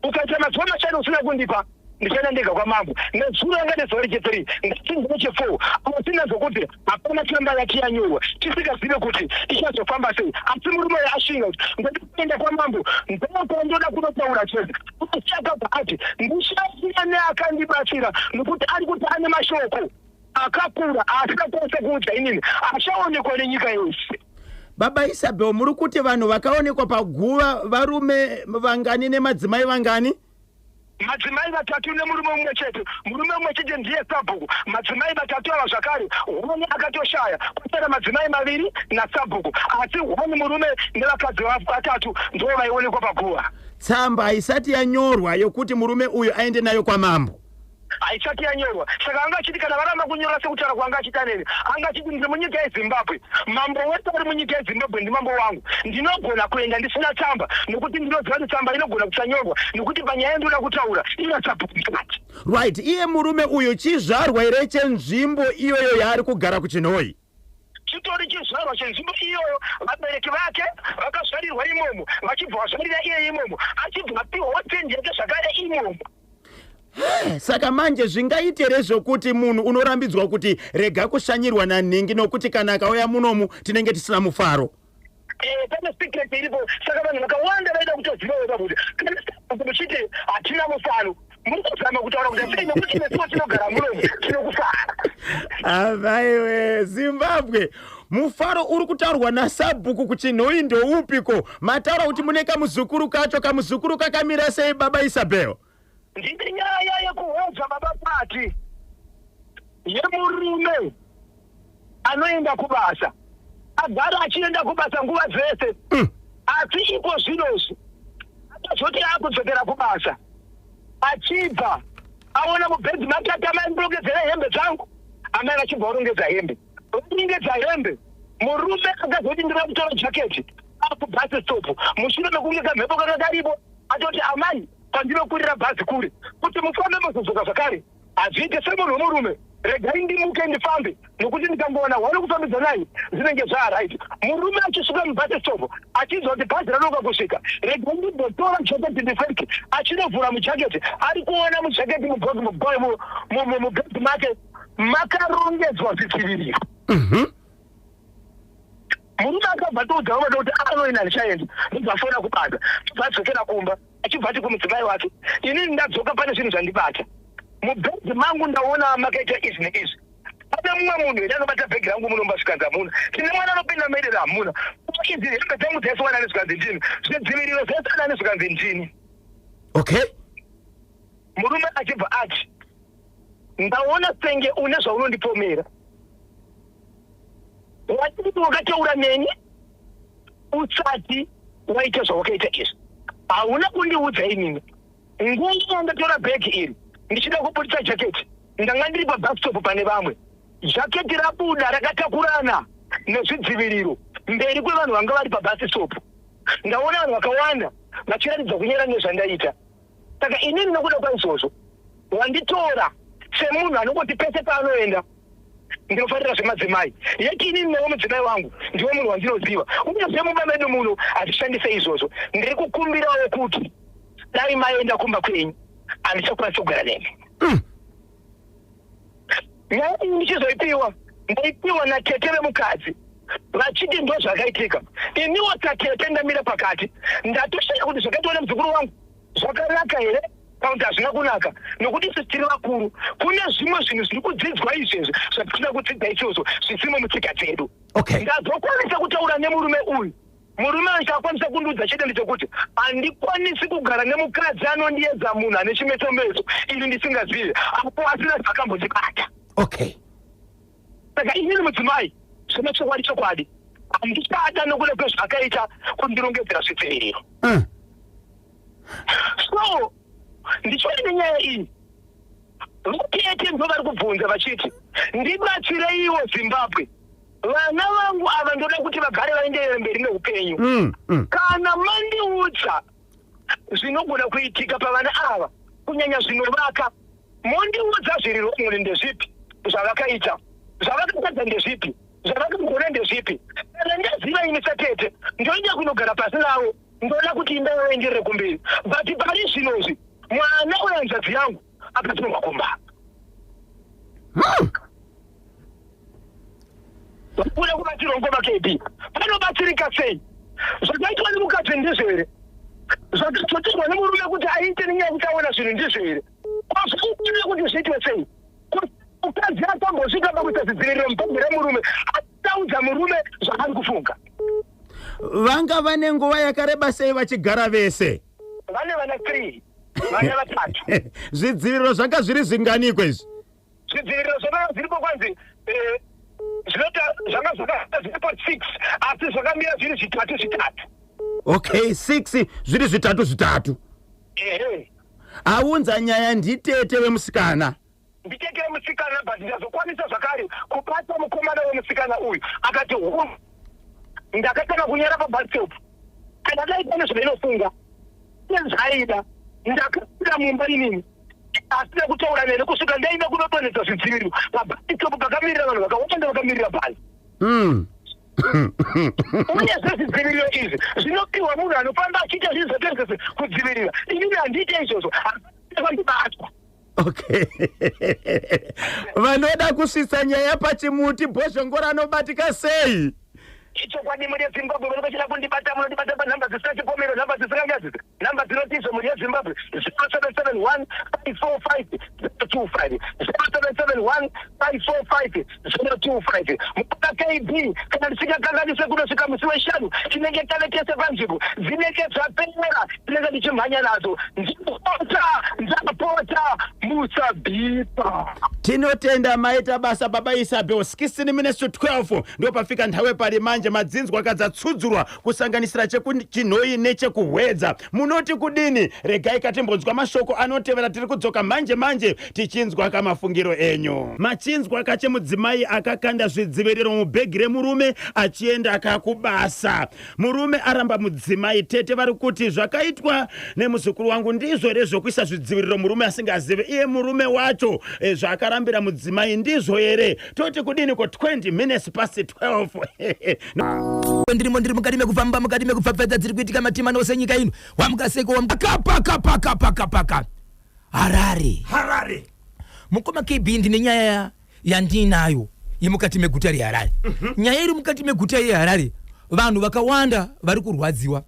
B: Ukaita mazuva mashanu usina kundipa ndichaenda ndega kwamambo nezuva yanga nezuva rechi3 ngachinzwa che4 asina zvokuti hapana tsamba yake yanyorwa tisingazive kuti ichazofamba sei. Asi murume uyu ashinga kuti ndikuenda kwamambo ndokondoda kunotaura chete achakabva ati ndichasiya neakandibatsira nokuti ari kuti ane mashoko akakura asikakwanisa kuudza inini achaonekwa nenyika yose.
A: Baba Isabel, muri kuti vanhu vakaonekwa paguva varume vangani nemadzimai vangani?
B: Madzimai vatatu nemurume mumwe chete. Murume mumwe chete ndiye Sabhuku. Madzimai vatatu ava zvakare umwe akatoshaya kusara madzimai maviri naSabhuku, asi umwe murume nevakadzi vatatu ndivo vaionekwa paguva.
A: Tsamba haisati yanyorwa yokuti murume uyu aende nayo kwamambo?
B: Haisati yanyorwa. Saka anga achiti kana varamba kunyora sekutaura kwanga achita neni, anga achiti ndiri munyika yeZimbabwe, mambo wese ari munyika yeZimbabwe ndimambo wangu, ndinogona kuenda ndisina tsamba nokuti ndinoziva kuti tsamba inogona kusanyorwa nokuti panyaya ndoda kutaura ina Sabhuku mukati.
A: Right, iye murume uyu chizvarwa here chenzvimbo iyoyo yaari kugara kuchinhoi?
B: Chitori chizvarwa chenzvimbo iyoyo, vabereki vake vakazvarirwa imomo, vachibva vazvarira iye imomo, achibva apiwawo tende yake zvakare imomo.
A: Saka manje zvingaitere zvokuti munhu unorambidzwa kuti rega kushanyirwa nanhingi nokuti kana akauya munomu tinenge tisina mufaro.
B: Pane secret iripo, saka vanhu vakawanda vaida kutozivawo pakuti kana muchiti hatina mufaro muri kuzama kutaura kuti sei nokuti nesuwo tinogara munomu tinokufara.
A: Avaiwe Zimbabwe, mufaro uri kutaurwa naSabhuku kuchinhoi ndoupiko? Mataura kuti mune kamuzukuru kacho, kamuzukuru kakamira sei Baba Isabel?
B: Ndine nyaya yekuhodza baba pati yemurume anoenda kubasa, agara achienda kubasa nguva dzese, asi ipo zvinozvi atazoti akudzokera kubasa achibva aona mubhedzi make atama ndorongedzera hembe dzangu, amai vachibva orongedza hembe, orongedza hembe, murume akazoti ndira kutora jaketi akubhasi stopu, mushure mekunge kamhepo kanga karipo atoti amai pandinokurira bhazi kure kuti mufambe muzodzoka zvakare hazviite semunhu womurume, regai ndimuke ndifambe nokuti ndikangoona wari kufambidza naye zvinenge zvaraiti. Murume achisvika mubhasi stopu achizwa kuti bhazi ranoka kusvika, regai ndimbotora jaketi ndipfeke, achinovhura mujaketi ari kuona mujaketi mubhedzi make makarongedzwa zvidziviriro. Murume akabva toudza vamada kuti anoina handichaendi, ndibvafona kubasa, bvadzokera kumba achibva ati kumudzimai wake, inini ndadzoka pane zvinhu zvandibata mubhedzi mangu, ndaona makaita izvi neizvi. Pane mumwe munhu edi anobata bhegi rangu muno mbasvikanzi hamuna, tine mwana anopinda maerera hamuna, idzi hembe dzangu dzese wana nezvikanzi ndini, zvidziviriro zvese ana nezvikanzi ndini.
A: Okay.
B: Murume achibva ati ndaona senge une zvaunondipomera, watiti wakataura neni usati waita zvawakaita izvi, hauna kundiudza inini. Nguva ndatora bhegi iri ndichida kubudisa jaketi, ndanga ndiri pabus stop pane vamwe, jaketi rabuda rakatakurana nezvidziviriro mberi kwevanhu vanga vari pabus stop. Ndaona vanhu vakawanda vachiratidza kunyera nezvandaita. Saka inini nokuda kwaizvozvo wanditora semunhu anongoti pese paanoenda ndinofarira zvemadzimai. Yeti inini newe mudzimai wangu ndiwe munhu wandinoziva, uyezve mumba medu muno hatishandise izvozvo. Ndiri kukumbirawo kuti dai maenda kumba kwenyu handichakwanisi kugara nemi. Nyaya iyi ndichizoipiwa ndaipiwa natete vemukadzi vachiti ndo zvakaitika. Iniwo tatete ndamira pakati ndatoshaya kuti zvakaitwa nemuzukuru wangu zvakanaka here kana kuti hazvina kunaka, nokuti isi tiri vakuru. Kune zvimwe zvinhu zviri kudzidzwa izvezvi zvatinoda kudzidza izvozvo zvisimo mutsika dzedu. Ndazokwanisa kutaura nemurume uyu. Murume achakwanisa kundiudza chete ndechekuti handikwanisi kugara nemukadzi anondiedza munhu ane chimeso-meso ini ndisingazivi apo asina zvakambondibata. Saka inini mudzimai zvine chokwadi handichada nokuda kwezvakaita kundirongedzera zvidziviriro. So ndichoine nenyaya iyi vatete ndo vari kubvunza vachiti ndibatsireiwo Zimbabwe, vana vangu ava ndoda kuti vagare vaenderere mberi neupenyu. Kana mandiudza zvinogona kuitika pavana ava kunyanya zvinovaka, mondiudza zviri romwe ndezvipi zvavakaita, zvavakatadza ndezvipi, zvavakagona ndezvipi. Kana ndaziva ini satete ndoida kunogara pasi navo, ndoda kuti ndavaenderere kumberi. But pari zvinozvi mwana uyanzvadzi yangu akatorwa kumba. Kuda kubatsirwa ngoma KD panobatsirika sei? Zvakaitwa nemukadzi ndizvo here? Zvakatotirwa nemurume kuti aite nenyaya kuti aona zvinhu ndizvo here? Kwazvinoda kuti zviitwe sei? Mukadzi atambosvika pakuita zvidziviriro mubhedha remurume ataudza murume zvaari kufunga.
A: Vanga vane nguva yakareba sei vachigara vese?
B: Vane vana 3, vana 3.
A: Zvidziviriro zvanga zviri zvinganiko izvi?
B: Zvidziviriro zvanga zviripo kwanzi zvanga zviripo 6 asi zvakamira zviri 3.
A: 6 zviri 3. Aunza nyaya nditete wemusikana.
B: Nditete wemusikana, but ndazokwanisa zvakare kubata mukomana wemusikana uyu. Akati ndakatanga kunyara pabhathitop kana daita nezvainofunga nezvaida ndakapinda mumba inini asina kutaura nene kusvika ndaenda kunodonhedza zvidziviriro pabhathitop pakamirira vanhu vakawanda vakamirira bhazi. Uyezve zvidziviriro izvi zvinopiwa munhu anofamba achiita zvinhu zvatengese kudzivirira. Inini handiite izvozvo akandibatwa.
A: Vanoda kusvitsa nyaya pachimuti bhozhongora anobatika sei?
B: Ichokwadi muri yeZimbabwe muri kuchida kundibata munondibata panhamba dzisina chipomero, nhamba dzisingangazisi, nhamba dzinotizve muri yeZimbabwe 0771 545 025 0771 545 025. Mukaka KD kana ndisingakanganise kunosvika musi weshanu tinenge tanetese panzvimbo dzinenge dzapera tinenge tichimhanya nadzo. Ndapota musabhipa.
A: Tinotenda maita basa baba Isabel. 16 minutes to 12 ndo pafika nthawe pari manje madzinzwa akadzatsudzurwa kusanganisira chechinhoi nechekuhwedza. Munoti kudini? Regai katimbonzwa mashoko anotevera tiri kudzoka manje tichinzwa kamafungiro enyu. Machinzwa kachemudzimai akakanda zvidziviriro mubhegi remurume achienda kakubasa. Murume aramba mudzimai. Tete vari kuti zvakaitwa nemuzukuru wangu ndizvo rezvokuisa zvidziviriro murume asingazive iye murume wacho zvakarambira mudzimai ndizvo here? Toti kudini ko 20 minutes past 12.
C: ndiri mukati mekufamba mukati mekupfapfadza dziri kuitika matima nose nyika ino wamukaseko wamukapaka Harare mukoma KB ndine nyaya yandinayo yemukati meguta reHarare. Nyaya iri mukati meguta yeHarare vanhu vakawanda vari kurwadziwa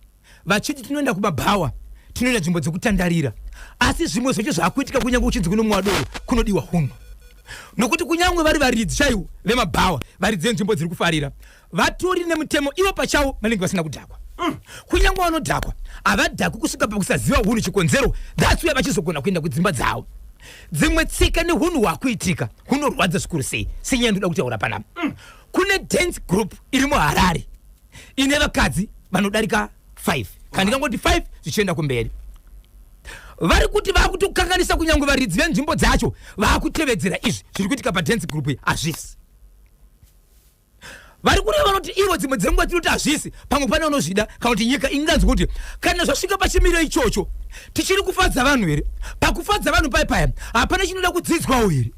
C: vachiti tinoenda kumabhawa, tinoenda nzvimbo dzekutandarira, asi zvimwe zvacho zvakuitika kunyange uchinzi kuno mwadoro kunodiwa hunhu. Nokuti kunyange vari varidzi chaiwo vemabhawa, varidzi nzvimbo dziri kufarira, vatori nemutemo ivo pachavo vanenge vasina kudhakwa. Kunyange vanodhakwa havadhakwi kusvika pakusaziva hunhu chikonzero, that's why vachizogona kuenda kudzimba dzavo. Dzimwe tsika nehunhu hwakuitika hunorwadza zvikuru sei. Senyaya ndoda kutaura panapa. Kune dance group iri muHarare ine vakadzi vanodarika 5 kana ndingangoti 5 zvichienda kumberi. Vari kuti vakutokanganisa kunyange varidzi venzvimbo dzacho vakutevedzera izvi zviri kuitika padance group iyi hazvisi. vari kureva vanoti ivo dzimwe dzenguva tinoti hazvisi pamwe pane unozvida kana kuti nyika inganzi kuti kana zvasvika pachimiro ichocho tichiri kufadza vanhu here pakufadza vanhu paya hapana chinoda kudzidzwawo here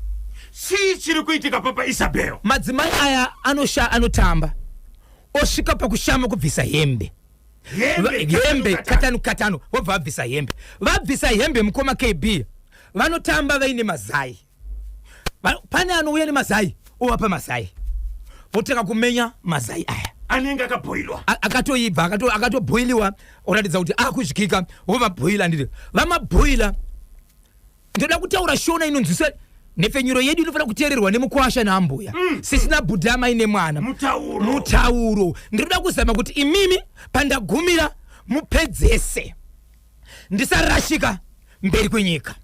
A: chii chiri kuitika Papa Isabel
C: madzimai aya anotamba osvika pakushama kubvisa hembe katanu vobva vabvisa hembe vabvisa hembe mukoma KB vanotamba vaine mazai pane anouya nemazai ovapa mazai votanga kumenya mazai aya
A: anenge akabhoilwa
C: akatoibva akatobhoiliwa oratidza kuti akudyika vomabhoila ndiri vamabhoila ndoda kutaura shona inonzwisa nefenyuro yedu inofana kuteererwa nemukwasha naambuya sisina budhama ine mwana mutauro ndinoda kuzama kuti imimi pandagumira mupedzese ndisarashika mberi kwenyika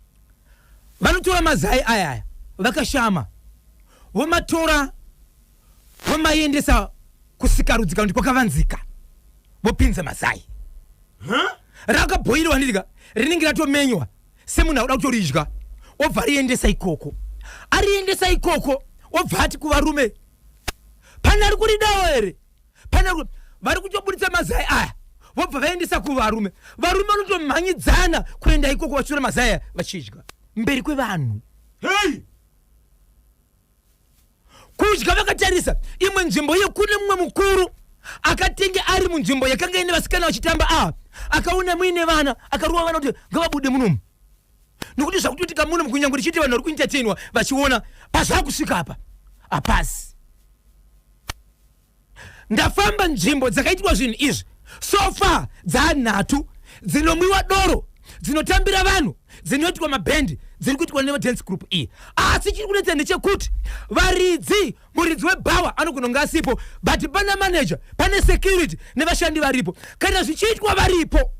C: vanotora mazai aya vakashama vomatora vomaendesa kusikarudzika kuti kwakavanzika vopinza mazai rakabhoilwa ndiriga rinenge ratomenywa semunhu auda kutoridya obva riendesa ikoko obva ati kuvarume pane ari kuridawo here vari kutoburitsa mazai aya vobva vaendesa kuvarume vanotomhanyidzana kuenda ikoko vachitora mazai aya vachidya mberi kwevanhu kudya vakatarisa imwe nzvimbo iyo kune mumwe mukuru akatenge ari munzvimbo yakanga ine vasikana vachitamba akaona muine vana akaruva vana kuti ngavabude munomu nokuti zvakutoitika muno kunyange richiti vanhu vari kuentertainwa vachiona pazvakusvika apa hapasi ndafamba nzvimbo dzakaitwa zvinhu izvi sofa dzanhatu dzinomwiwa doro dzinotambira vanhu dzinoitwa mabhendi dziri kuitwa nemadance group iyi asi chiri kunetsa ndechekuti muridzi webhawa anogona kunge asipo but pana manager pane security nevashandi varipo kana zvichiitwa varipo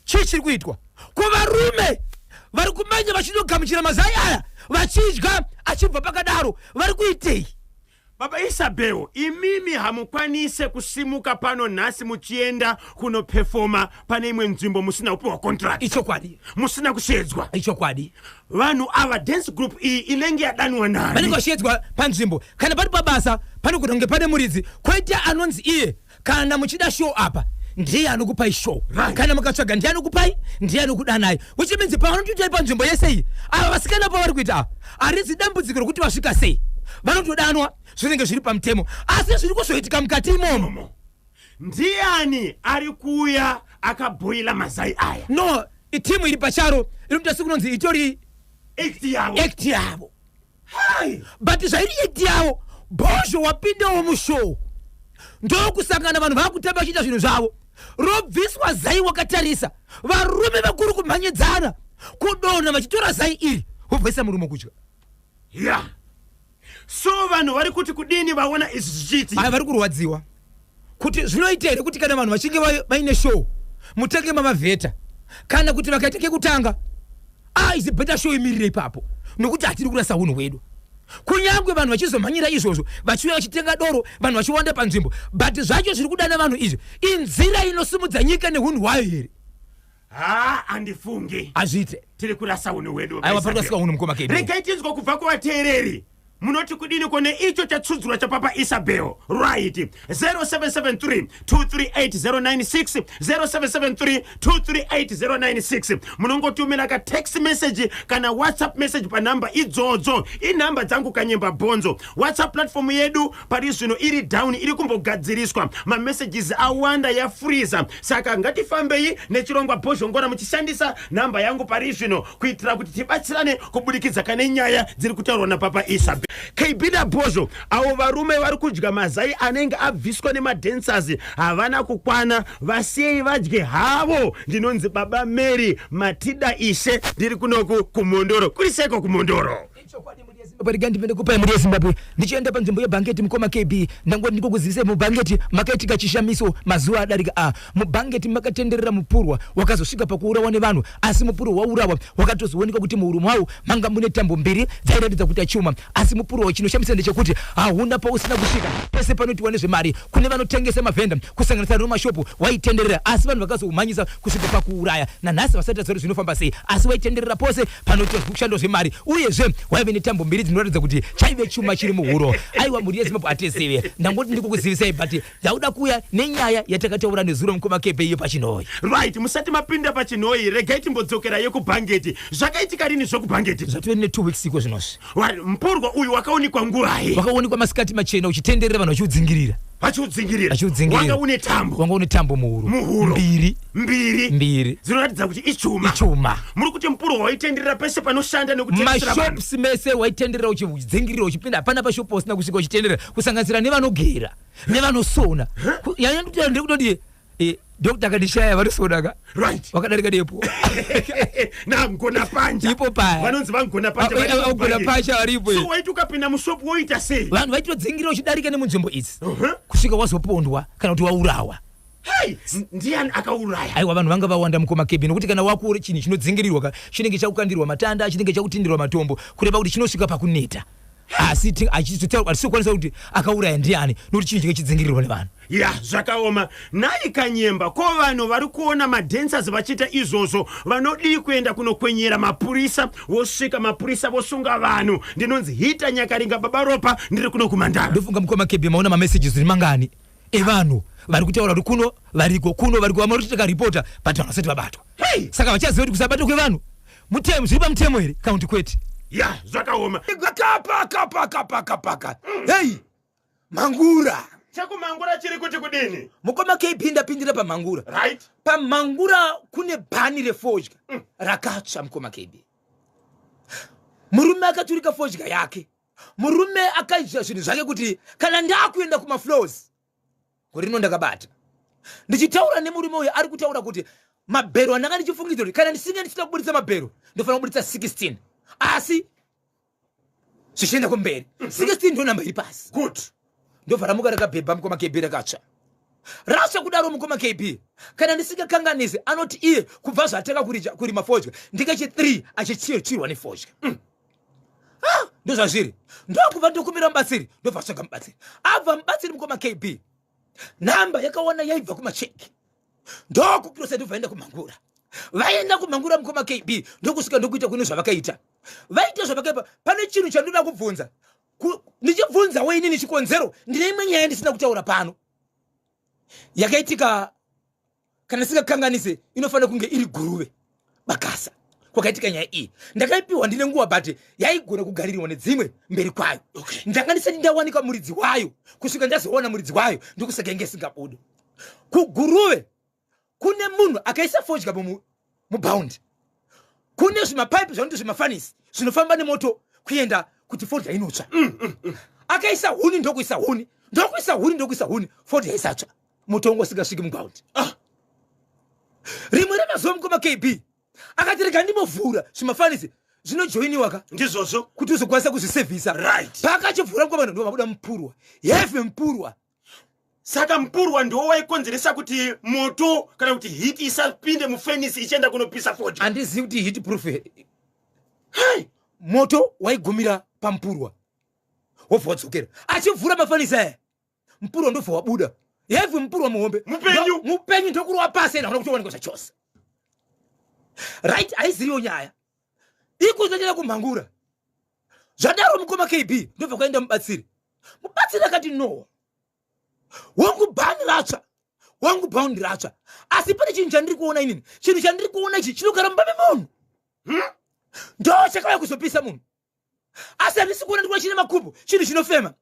C: chii chiri kuitwa kuvarume vari kumanya vachinogamuchira mazai aya vachidya achibva pakadaro vari kuitei
A: Baba Isabel imimi hamukwanise kusimuka pano nhasi muchienda kunoperforma pane imwe nzvimbo musina kupiwa contract
C: ichokwadi
A: musina kushedzwa
C: ichokwadi
A: vanhu ava dance group iyi inenge yadanwa nani
C: vanenge vashedzwa panzvimbo kana pari pabasa panogona kunge pane muridzi koita anonzi iye kana muchida show apa ndiye anokupai show kana mukatsvaga ndiye anokupai ndiye anokudanai which means pavanotoitai panzvimbo yese iyi ava vasikana pavari kuita haridzi dambudziko rokuti vasvika sei vanotodanwa zvinenge zviri pamutemo asi zviri kuzoitika mukati imomo
A: ndiani ari kuuya akabhoila mazai aya
C: no itimu iri pacharo inoita sekunonzi itori act yavo but zvairi act yavo bhozho wapindawo mushow ndokusangana vanhu vakutamba vachiita zvinhu zvavo robviswa zai wakatarisa varume vakuru kumhanyidzana kudonha vachitora zai iri vobvaisa murume kudya
A: so vanhu vari kuti kudini vaona izvi zvichiti
C: vari kurwadziwa kuti zvinoita here kuti kana vanhu vachinge vaine show mutenge mamavheta kana kuti vakaita kekutanga izi beta show imirire ipapo nokuti hatiri kurasa unhu hwedu kunyange vanhu vachizomhanyira izvozvo vachiuya vachitenga doro vanhu vachiwanda panzvimbo but zvacho zviri kudana vanhu izvi inzira inosimudza nyika neunhu hwayo here
A: handifungi
C: hazviite
A: tiri kurasa unhu hwedu
C: aiwa pari kurasika unhu mukoma kedu
A: regai tinzwa kubva kuvateereri munoti kudini kone icho chatsudzurwa chapapa Isabel right 0773 238096 0773 238096 munongotumira ka text message kana WhatsApp message pa namba idzodzo inamba dzangu kanyemba bonzo WhatsApp platform yedu pari zvino iri down iri kumbogadziriswa ma messages awanda ya freezer saka ngatifambei nechirongwa bhozhongora muchishandisa namba yangu pari zvino kuitira kuti tibatsirane kubudikidza kane nyaya dziri kutaurwa napapa Isabel Kaibida Bozo avo varume vari kudya mazai anenge abviswa nemadancers havana kukwana vasiyei vadye havo ndinonzi baba Mary Matida Ishe ndiri kunoku kumondoro kuriseko kumondoro
C: parigandi pende kupai muri Zimbabwe ndichienda panzvimbo yebhangeti mukoma KB ndangoti ndikukuzivise mubhangeti makaitika chishamiso mazuva adarika mubhangeti makatenderera mupurwa wakazosvika pakuurawa nevanhu asi mupurwa waurawa wakatozooneka kuti muhuro mwawo manga mune tambo mbiri dzairatidza kuti achuma asi mupurwa chinoshamisa ndechekuti hauna pausina kusvika pese panotiwa nezvemari kune vanotengesa mavhenda kusanganisa nemashopu waitenderera asi vanhu vakazoumhanyisa kusvika pakuuraya nanhasi vasati zviro zvinofamba sei asi waitenderera pose panotiwa kushando zvemari uyezve waive netambo mbiri zvinoratidza kuti chaive chuma chiri muhuro. Aiwa muri yeZimbabwe atesive. Ndangoti ndikukuzivisai but dauda kuya nenyaya yatakataura nezuro mukoma kepe iyo pachinoi.
A: Right, musati mapinda pachinoi, regai timbodzokera yekubhangeti. Zvakaitika rini zvokubhangeti?
C: Zvatove ne 2 weeks iko zvinozvi.
A: Mpurwa uyu wakaonekwa ngurai.
C: Wakaonekwa masikati machena uchitenderera vanhu vachiudzingirira.
A: Wanga une tambo
C: muhuro. Mbiri.
A: Zvinoratidza kuti ichuma. Muri kuti mpurwa waitenderera pese panoshanda nekutengesera vanhu.
C: Mashops mese waitenderera uchidzingirira uchipinda hapana pashopu usina kusvika uchitenderera kusanganisira nevanogera nevanosona. Yanya ndiri kutoti Dr. Kadishaya varisodaka.
A: Right.
C: Wakadarika depo.
A: Na mgona panja.
C: Ipo paya.
A: Vanonzi vangona panja.
C: Vangona panja varipo.
A: So waitu kapinda mushopu woita sei?
C: Vanhu vaitodzingira uchidarika nemunzvimbo idzi. Kusvika wazopondwa kana kuti waurawa.
A: Hey, ndiani akauraya?
C: Aiwa vanhu vanga vawanda mukoma kebi nokuti kana wakuore chinhu chinodzingirirwa chinenge chakukandirwa matanda chinenge chakutindirwa matombo kureva kuti chinosvika pakuneta. Asi achitotaura sikwanisa kuti akauraya ndiani nokuti chinhu chinenge chidzingirirwa nevanhu.
A: Zvakaoma. Nai kanyemba ko vanhu vari kuona madancers vachita izvozvo vanodi kuenda kunokwenyera mapurisa vosvika mapurisa vosunga vanhu. Ndinonzi hita nyakaringa baba ropa ndiri kuno kumandara.
C: Ndofunga mukoma kebi maona mamessages ri mangani evanhu vari kutaura kuti kuno variko vamari kuteka ripota but vanhu vasati vabatwa. Saka vachaziva kuti kusabatwa kwevanhu mutemo zviri pamutemo here kana kuti kwete.
A: Zvakaoma.
C: Paka. Hey, Mangura.
A: Chakumangura chiri kuti kudini?
C: Mukoma keipindira pamangura.
A: Right.
C: Pamangura kune bhani refodya rakatsva mukoma kebi. Murume akaturika fodya yake. Murume akaita zvinhu zvake kuti kana ndakuenda kumaflows kurino ndakabata. Ndichitaura nemurume uyu ari kutaura kuti mabhero andanga ndichifungidzira kuti kana ndisinge ndichida kubuditsa mabhero ndofanira kubuditsa 16. Asi zvichienda kumberi 16 ndo namba iri pasi.
A: Good.
C: Ndobva ramuka rakabhebha mukoma kebi rakatsva. Rasha kudaro mukoma kebi kana ndisingakanganise anoti iye kubva zvataka kuri mafodya ndikachi 3 achichirwa nefodya. Ndo zvazviri. Ndokubva ndokumira mubatsiri ndobva tsvaga mubatsiri. Abva mubatsiri mukoma kebi namba yakawana yaibva kumacheki. Ndokukirosa ndobvaenda kumangura. Vaenda kumangura mukoma kebi ndokusvika ndokuita kune zvavakaita. Vaita zvavakaipa pane chinhu chandoda kubvunza. Ndichibvunza wainini chikonzero ndine imwe nyaya ndisina kutaura pano. Yakaitika kana singakanganise inofanira kunge iri guruve bakasa. Kwakaitika nyaya iyi. Ndakaipiwa ndine nguva but yaigona kugarirwa nedzimwe mberi kwayo. Ndanga ndisati ndawanika muridzi wayo. Kusvika ndazoona muridzi wayo ndokusaka inge singabuda. Kuguruve kune munhu akaisa fodya mubaundi. Kune zvimapaipi zvanoti zvimafanisi zvinofamba nemoto kuenda kuti fodya inotsva. Akaisa huni ndokuisa huni. Ndokuisa huni fodya isatsva. Moto ungosingasviki mubaundi. Rimwe remazuva mukoma KB akati rega ndimovhura zvimafanisi zvinojoiniwa ka
A: ndizvozvo
C: kuti uzokwanisa kuzvisevhisa.
A: Right.
C: Pakachivhura mukoma ndo mabuda mpurwa. Yeve mpurwa.
A: Saka mpurwa ndo waikonzeresa kuti moto kana kuti hiti isapinde mufenisi ichienda kunopisa fodya.
C: Andizivi kuti hit proof. Moto waigumira pampurwa. Wobva wadzokera. Achivhura mafanisi aya mpurwa ndobva wabuda. Yeve mpurwa muhombe. Mupenyu ndokurwa pasi ena kutowanikwa zvachose. Right, aiziriyo nyaya. Ikuzochera kumangura. Zvadaro mukoma KB ndobva kwaenda mubatsiri. Mubatsiri akati no. Wangu bhani ratsva. Wangu bhaundi ratsva. Asi pane chinhu chandiri kuona inini. Chinhu chandiri kuona ichi chinogara mubaba munhu. Ndo chakauya kuzopisa munhu. Asi handisi kuona ndikuona chine makumbo. Chinhu chinofema.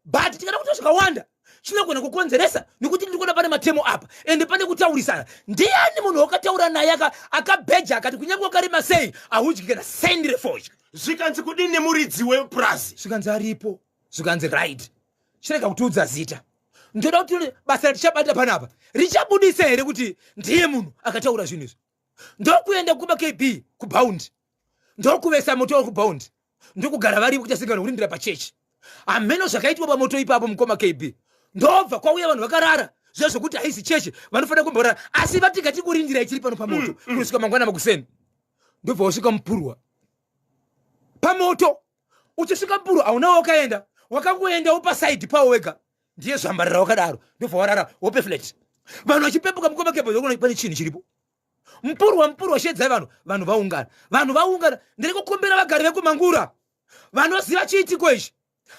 C: But tikada kuti zvakawanda chinogona kukonzeresa nekuti ndikuona pane matemo apa ende pane kutaurisana. Ndiani munhu wakataura naye akabheja akati kunyange wakarema sei ahudyi kana sendire fodya.
A: Zvikanzi kudini nemuridzi wepurazi?
C: Zvikanzi aripo. Zvikanzi right. Chirega kutiudza zita. Ndoda kuti basa richabata panapa richabudisa here kuti ndiye munhu akataura zvinhu izvi. Ndokuenda kuma KB kubaundi. Ndokuvesa moto kubaundi. Ndokugara varipo kuti asingana kurindira pachechi. Ameno zvakaitwa pamoto ipapo mukoma KB. Ndobva kwauya vanhu vakarara zvezvokuti haisi cheche vanofanira kumborara asi vatingati kurindira ichiri pano pamoto kusvika mangwana makuseni. Ndobva wasvika mupurwa pamoto. Uchisvika mupurwa haunawo wakaenda wakangoendawo pasaidi pawo wega ndiye zvambarira wakadaro ndobva warara wope flat. Vanhu vachipembuka mukoma KB vakaona pane chinhu chiripo. Mpurwa shedzai vanhu vaungana ndiri kukumbira vagari vekumangura vanoziva chiitiko ichi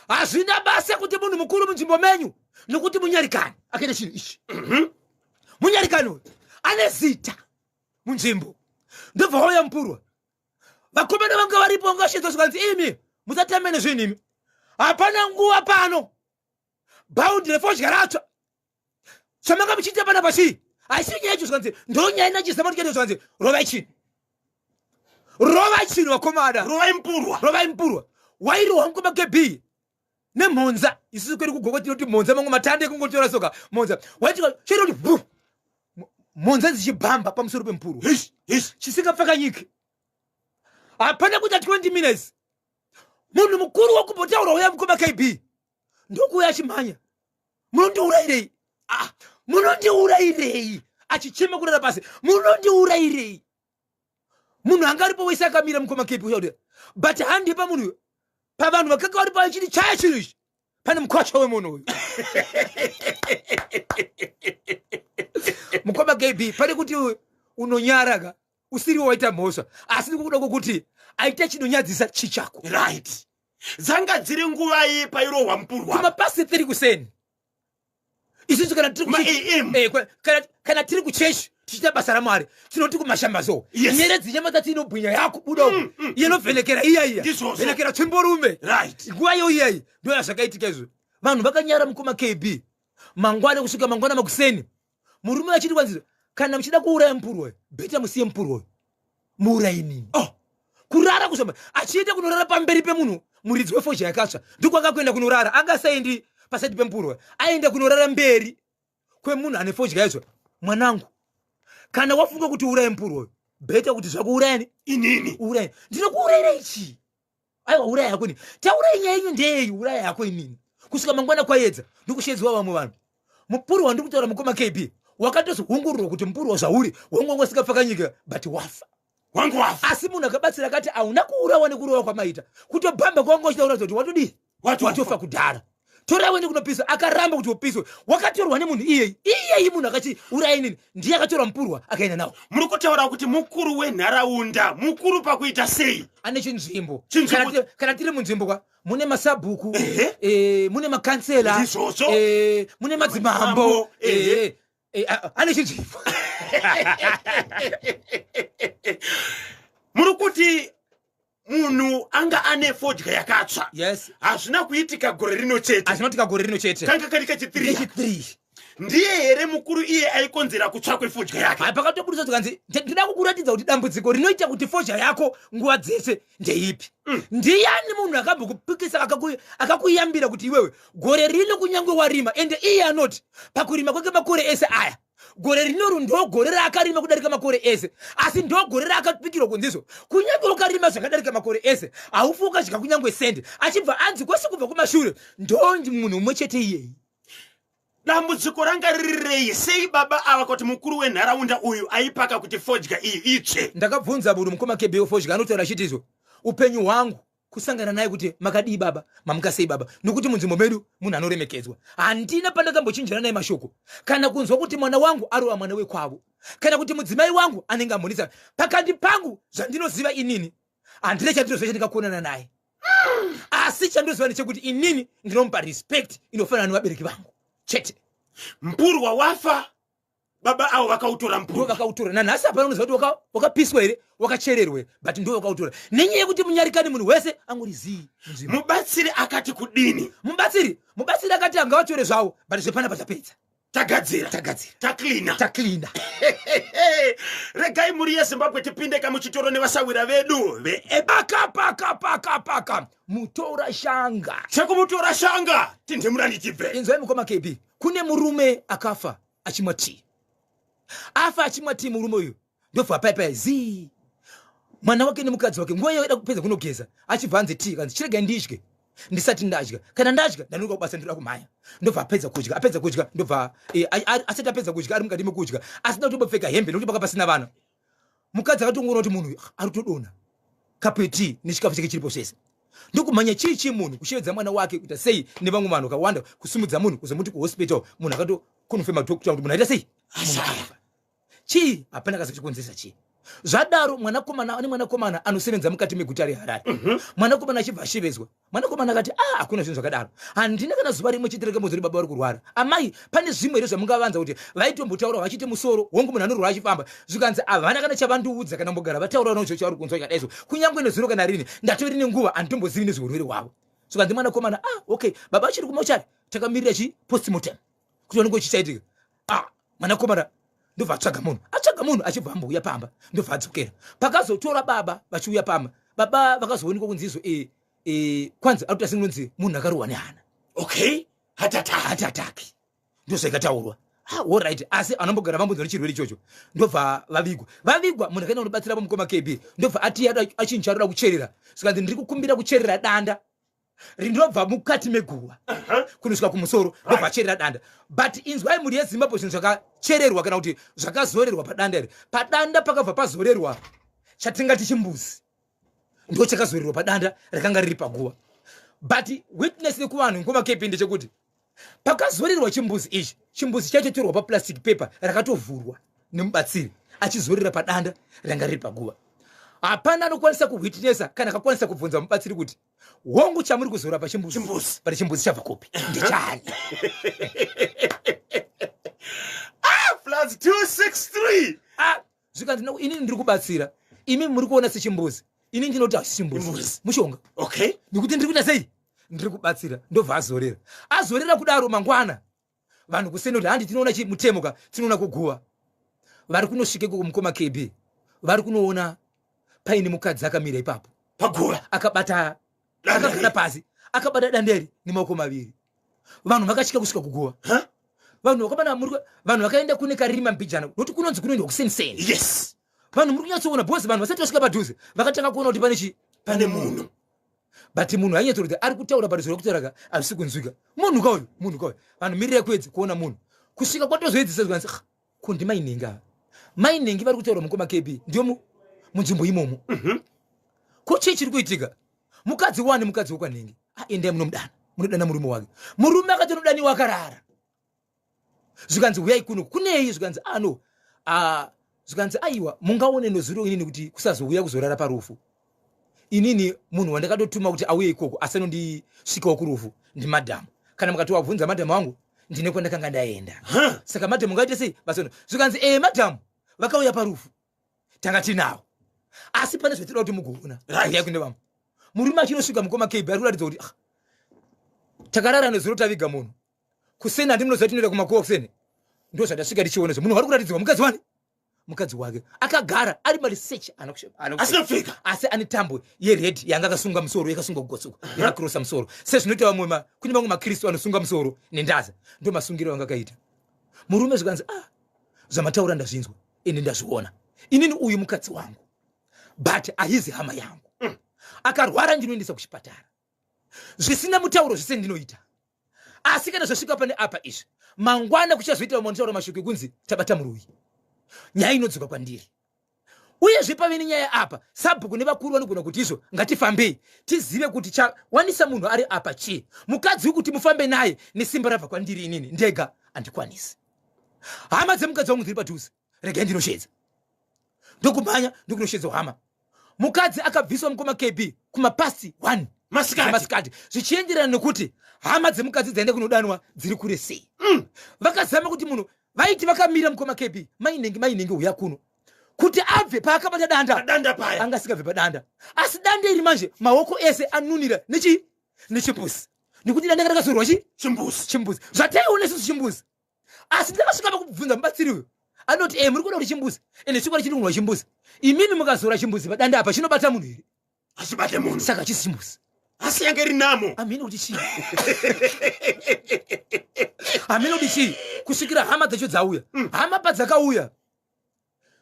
C: hazvina basa kuti munhu mukuru munzvimbo menyu nokuti munyarikani akaita chinhu ichi. Munyarikani uyu ane zita munzvimbo ndobva wauya mupurwa vakomana vanga varipo vangasvedzwa zvikanzi imi musatamene zvinhu imi hapana nguva pano baundi refodya ratsva zvamanga muchiita pana pachii haisi nyaya icho zvikanzi ndonyaya inachizama tikende zvikanzi rovai chini vakomana rovai mupurwa wairohwa mukoma kebi nemhonza isusu kweri kugogwa tinoti mhonza mamwe matande ekungotora soka mhonza waitika chero kuti mhonza dzichibhamba pamusoro pemupurwa chisingapfakanyike hapana kuita 20 minutes munhu mukuru wakumbotaura uya mukoma kb ndokuuya achimhanya munondiurayirei achichema kurara pasi munondiurayirei munhu anga aripo wese akamira mukoma kb uya kuti but handipa munhu pavanhu vakanga varipo achiti chaya chinhu ichi pane mukwacha wemunhu uyu mukoma kb pane kuti unonyaraka usiriwo waita mhosva asi ndikuda kwokuti aita chinonyadzisa chichako
A: right dzanga dziri nguva iyi pairohwa mupurwa
C: kumapasi 3 kuseni isusu kana tiri kuchechi tichita basa ramwari tinoti kumashambazo nyeredzi nyama dzatinobwinya yakubuda iyenovhenekera iya vhenekera tsvimborume nguva iyo iyayi ndoya zvakaitika izvo vanhu vakanyara mukoma kb mangwana kusvika mangwana makuseni murume vachiti kwanziza kana muchida kuuraya mupurwa bheta musiye mupurwa muurayi nini kurara kuzvamba achienda kunorara pamberi pemunhu muridzi wefozha yakatsva ndokwakakuenda kunorara angasaendi pasati pemupurwa aenda kunorara mberi kwemunhu ane fozha yaizva mwanangu kana wafunga kuti uraye mupurwa bheta kuti zvakuurayani
A: inini
C: uraya ndinokuurayira ichi aiwa uraya yako ini taurayi nyaya inyu ndei uraya yako inini kusvika mangwana kwaedza ndikushedzwa vamwe vanhu mupurwa ndikutaura mukoma kb wakatozohungururwa kuti mupurwa zvauri wangwangwa sikapfakanyika but wafa asi munhu akabatsira akati hauna kuurawa nekurowa kwamaita kutobhamba kwanga uchitaura kuti watodii watofa kudhara torai wende kunopisa akaramba kuti upiswe wakatorwa nemunhu iyeyi munhu akati uraya inini ndiye akatora mupurwa akaenda nawo
A: muri kutaura kuti mukuru wenharaunda mukuru pakuita sei
C: ane chinzvimbo kana tiri munzvimbo kwa mune masabhuku mune makansela mune madzimambo ane chinzvimbo
A: muri kuti munhu anga ane fodya yakatsva hazvina kuitika gore rino chete kanga kari kachi3 ndiye here mukuru iye aikonzera kutsva kwefodya yake
C: pakatoburiswa tikanzi ndida kukuratidza kuti dambudziko rinoita kuti fodya yako nguva dzese ndeipi ndiyani munhu akabva kupikisa akakuyambira kuti iwewe gore rino kunyangwe warima ende iye anoti pakurima kwake makore ese aya gore rinoru ndo gore raakarima kudarika makore ese asi ndo gore raakapikirwa kunzizvo kunyange ukarima zvakadarika makore ese haufi ukasvika kunyangwe sende achibva anzi kwese kubva kumashure ndonji munhu umwe chete iyeyi
A: dambudziko ranga ririrei sei baba ava kuti mukuru wenharaunda uyu aipaka kuti fodya iyi itsve
C: ndakabvunza munhu mukoma kb wefodya anotaura achitizvo upenyu hwangu kusangana naye kuti makadii baba mamukasei baba nokuti munzvimbo medu munhu anoremekedzwa handina pandakambochinjira naye mashoko kana kunzwa kuti mwana wangu arova mwana wekwavo kana kuti mudzimai wangu anenge amonisa pakati pangu zvandinoziva inini handina chandinoziva chandikakonana naye asi chandinoziva nechekuti inini ndinomupa respect inofanana nevabereki vangu chete
A: mpurwa wafa baba avo vakautora mpurwa
C: vakautora nanhasi hapana unoziva kuti wakapiswa here wakachererwa here but ndo vakautora nenyaya yekuti munyarikani munhu wese angorizii
A: mubatsiri akati kudini
C: mubatsiri akati angavatore zvavo but zvepana patapedza
A: tagadzira taklina regai muri yezimbabwe tipinde kamuchitoro nevasawira vedu
C: paka mutora shanga
A: chekumutora shanga tindemurani tibve
C: inzwai mukoma kb kune murume akafa achimwa tii afa achimwa tii murume uyu ndobva paipai zii mwana wake nemukadzi wake nguva yaida kupedza kunogeza achibva anzi tii kanzi chirega ndidye ndisati ndadya kana ndadya ndanoka kubasa ndoda kumhanya ndobva apedza kudya ndobva asati apedza kudya ari mukati mekudya asina kutobopfeka hembe nokuti paka pasina vana mukadzi akatongona kuti munhu ari kutodonha kapeti nechikafu chake chiripo zvese ndokumhanya chii munhu kushevedza mwana wake kuita sei nevamwe vanhu vakawanda kusumudza munhu kuzomuti kuhospital munhu akatokonofema kuti munhu aita sei chii hapana kazi kuchikonzesa chii zvadaro mwanakomana anosevenza mukati meguta reHarare. Mwanakomana achibva ashevezwa. Mwanakomana akati hakuna zvinhu zvakadaro, handina kana zuva rimwe chete rekamuzori baba vari kurwara. Amai, pane zvimwe here zvamungavanza kuti vaitombotaura vachiti musoro wongu munhu anorwara achifamba, zvikanzi havana kana chavandiudza kana mbogara vataura nazvo chavari kunzwa chakadaizvo, kunyangwe nezuro kana rini ndatori nenguva handitombozivi nezveurwere hwavo. Zvikanzi mwanakomana okay, baba achiri kumauchari, takamirira postmortem kuti vanenge chichaitika. Mwanakomana ndobva atsvaga munhu achibva ambouya pamba, ndobva adzokera. Pakazotora baba vachiuya pamba, baba vakazoonekwa kunzi izvo kwanza arikuti asingunonzi munhu akarohwa nehana.
A: Okay,
C: hatataki ndozvaikataurwa. Alright, asi anombogara vambunzwa nechirwere ichocho. Ndobva vavigwa munhu akaenda kunobatsira mukoma KB, ndobva ati achinja aroda kucherera. Zvikanzi ndiri kukumbira kucherera danda rinobva mukati meguva kunosvika kumusoro, ndobva acherera danda. But inzwai mhuri yeZimbabwe zvinhu zvakachererwa kana kuti zvakazorerwa padanda iri. Padanda pakabva pazorerwa chatingati chimbuzi, ndo chakazorerwa padanda rakanga riri paguva. But witness nekuvanhu ngoma KB ndechekuti pakazorerwa chimbuzi ichi, chimbuzi chaitotorwa paplastic paper rakatovhurwa nemubatsiri achizorera padanda ranga riri paguva. Hapana anokwanisa kuwitnessa kana akakwanisa kubvunza mubatsiri kuti hongu chamuri kuzora pachimbuzi pari chimbuzi chabva kopi ndechani.
A: Floods 263.
C: Zvikanzi ini ndiri kubatsira, imi muri kuona sechimbuzi, ini ndinoti hachimbuzi mushonga.
A: Okay,
C: nekuti ndiri kuita sei, ndiri kubatsira. Ndobva azorera kudaro mangwana vanhu kuseni kuti handi tinoona mutemuka tinoona kuguva. Vari kunosvikeko kumukoma KB, vari kunoona paine mukadzi akamira ipapo
A: paguva
C: akagara pasi akabata danderi nemaoko maviri. Vanhu vakasvika kusvika kuguva. Vanhu vakaenda kune karima mbijana nokuti kunonzi kunoendwa kuseniseni.
A: Yes,
C: vanhu muri kunyatsoona bhozi, vanhu vasati vasvika padhuze vakatanga kuona kuti pane munhu. But munhu ainyatsokuti ari kutaura parizvo rekutaura hazvisi kunzwika. Munhu kauyu vanhu mirira kuedza kuona munhu kusvika kwatozoedzisa zvikanzi kundi mainengi vari kutaura mukoma KB ndio munzvimbo imomo. Kuchii chiri kuitika? Mukadzi wani mukadzi wokwanenge endai munodana murume wake. Murume akati unodaniwa akarara. Zvikanzi uyai kuno kunei, zvikanzi zvikanzi aiwa mungaone nozuro inini kuti kusazouya kuzorara parufu. Inini munhu wandakatotuma kuti auye ikoko asanondisvikawo kurufu ndi madhamu. Kana mukati wabvunza madhamu wangu ndine kwandakanga ndaenda. Saka madhamu ngaite sei basono. Zvikanzi madhamu vakauya parufu tanga tinawo, asi pane zvetinoda kuti mugoona. Uyai kune vamwe. Murume achinosvika mukoma KB ari kuratidza kuti takarara nezuro taviga munhu kuseni handi munoziva tinoenda kumakuwa kuseni. Ndo zvandasvika tichiona munhu ari kuratidzwa mukadzi wake akagara ari maresearch
A: asinopfeka
C: asi ane tambo yered yanga akasunga musoro yakasunga kugotsuka yakakrosa musoro. Sezvinoita vamwe kune vamwe makristu anosunga musoro nendaza, ndo masungiro anga akaita. Murume zvikanzi zvamataura ndazvinzwa ende ndazviona, inini uyu mukadzi wangu but haizi hama yangu. Akarwara ndinoendesa kuchipatara, zvisina mutauro zvese ndinoita. Asi kana zvasvika pane apa izvi mangwana kuchazoita vamwe vanotaura mashoko ekunzi tabata muruyi, nyaya inodzoka kwandiri. Uyezve pave nenyaya apa sabhuku nevakuru vanogona kuti izvo ngatifambei tizive kuti chawanisa munhu ari apa chii. Mukadzi wekuti mufambe naye nesimba rabva kwandiri inini ndega handikwanisi. Hama dzemukadzi wangu dziri padhuze, regai ndinoshedza. Ndokumhanya ndikunoshedza hama. Mukadzi akabviswa mukoma KB kumapasi 1 masikati zvichienderana nekuti hama dzemukadzi dzaenda kunodanwa dziri kure sei. Vakazama kuti munhu vaiti vakamira mukoma KB mainenge uya kuno kuti abve paakabata danda
A: paya
C: angasikabve padanda. Asi danda iri manje maoko ese anunira nechimbuzi nekuti danda rakazorwa chimbuzi zvataiona isusu chimbuzi. Asi ndakasvika pakubvunza mubatsiri uyu anoti muri kuda kuti chimbuzi ende chikwara chiri kunwa chimbuzi, imimi mukazora chimbuzi padanda apa chinobata munhu here?
A: Achibate munhu
C: saka chisi chimbuzi.
A: Asi yange rinamo
C: amina kuti chii amina kuti chii kusvikira hama dzacho dzauya. Hama padzakauya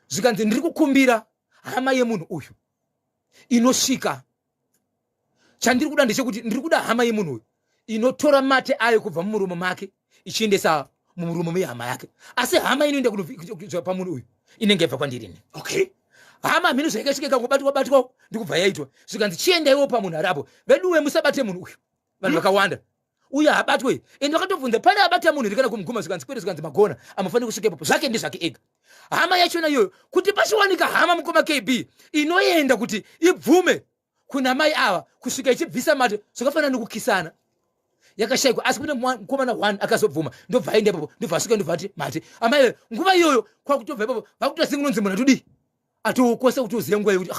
C: zvikanzi ndiri kukumbira hama yemunhu uyu inosvika. Chandiri kuda ndechekuti ndiri kuda hama yemunhu uyu inotora mate ayo kubva mumuromo make ichiendesa mumuromo mehama yake. Asi hama inoenda kunobva pamunhu uyu inenge ibva kwandiri.
A: Okay,
C: hama mhino zvaikasvika kangobatwa ndikubva yaitwa zvikanzi chiendaiwo pamunhu arapo veduwe musabate munhu uyu. Vanhu vakawanda uye habatwe ende vakatobvunza pane abata munhu rikana kumuguma zvikanzi kwete zvikanzi magona amafanira kusvika ipapo zvake ndezvake ega. hama yachona iyoyo kuti pachiwanika hama mukoma KB inoenda kuti ibvume kuna mai ava kusvika ichibvisa mate zvakafanana nekukisana yakashayikwa asi kuti mukomana 1 akazobvuma ndobva aenda ipapo ndobva asvika ndobva ati mate amai nguva iyoyo kwakutobva ipapo vakutosingunonzi munhu atodi atokosa kuti uzive nguva yekuti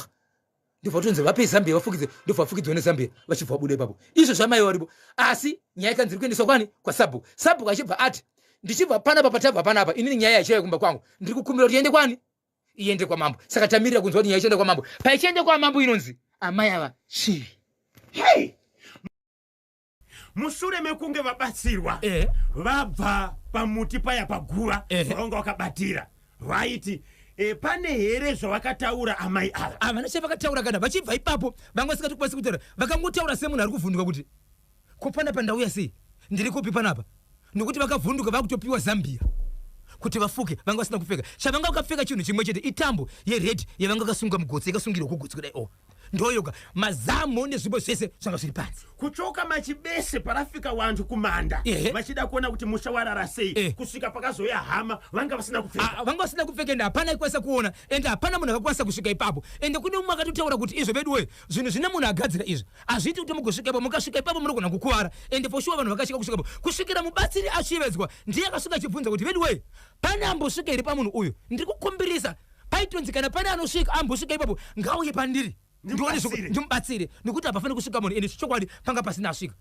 C: ndobva tonzi vape Zambia vafukidze ndobva vafukidzwa neZambia vachibva vabuda ipapo izvo zvamai varipo asi nyaya ikanziri kuendeswa kwani kwaSabhuku Sabhuku achibva ati ndichibva panapa patabva panapa inini nyaya yachiya kumba kwangu ndiri kukumbira kuti iende kwani iende kwamambo saka tamirira kunzwa kuti nyaya ichienda kwamambo paichiende kwamambo inonzi amai ava shi
A: hey mushure mekunge vabatsirwa vabva pamuti paya paguva varonga vakabatira vaiti pane here zvavakataura amai ava
C: havana chavakataura kana vachibva ipapo vanga vasikati kukwanisa kutaura vakangotaura semunhu ari kuvhunduka kuti kupanapa ndauya sei ndiri kupi panapa nokuti vakavhunduka vakutopiwa Zambia kuti vafuke vanga vasina kupfeka chavanga vakapfeka chinhu chimwe chete itambo yered yavanga vakasunga mugotsi ikasungirwa kugotsi kudai ndoyoga mazamu nezvimbo zvese zvanga zviri panze
A: kuchoka machibese parafika vantu kumanda vachida kuona kuti musha warara sei kusvika pakazoya hama vanga vasina kupfeka
C: vanga vasina kupfeka ende hapana ikwanisa kuona ende hapana munhu akakwanisa kusvika ipapo ende kune mumwe akatotaura kuti izvo veduwe zvinhu zvine munhu agadzira izvo hazviti kuti mugosvika ipapo mukasvika ipapo munogona kukuvara ende poshuwa vanhu vakasvika kusvika ipapo kusvikira mubatsiri achivedzwa ndiye akasvika achibvunza kuti veduwe pane ambosvika iri pamunhu uyu ndiri kukumbirisa paitonzi kana pane anosvika ambosvika ipapo ngauye pandiri ndimubatsire nekuti hapafani kusvika munhu ende chokwadi panga pasina asvika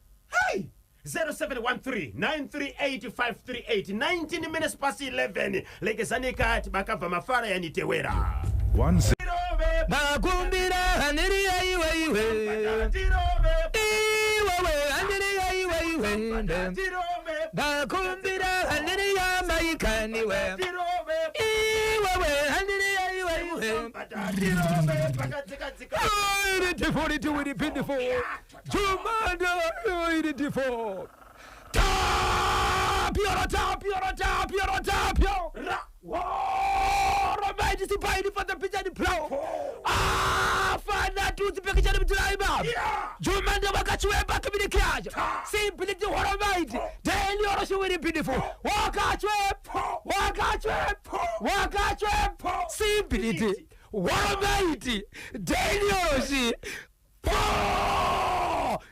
A: 0713-938-538 19 minutes past 11 legezanikati bakabva mafara yanitewera
C: makumbira haniriya iwe makumbira haniriya maikaniwe Warabaiti, Daniel,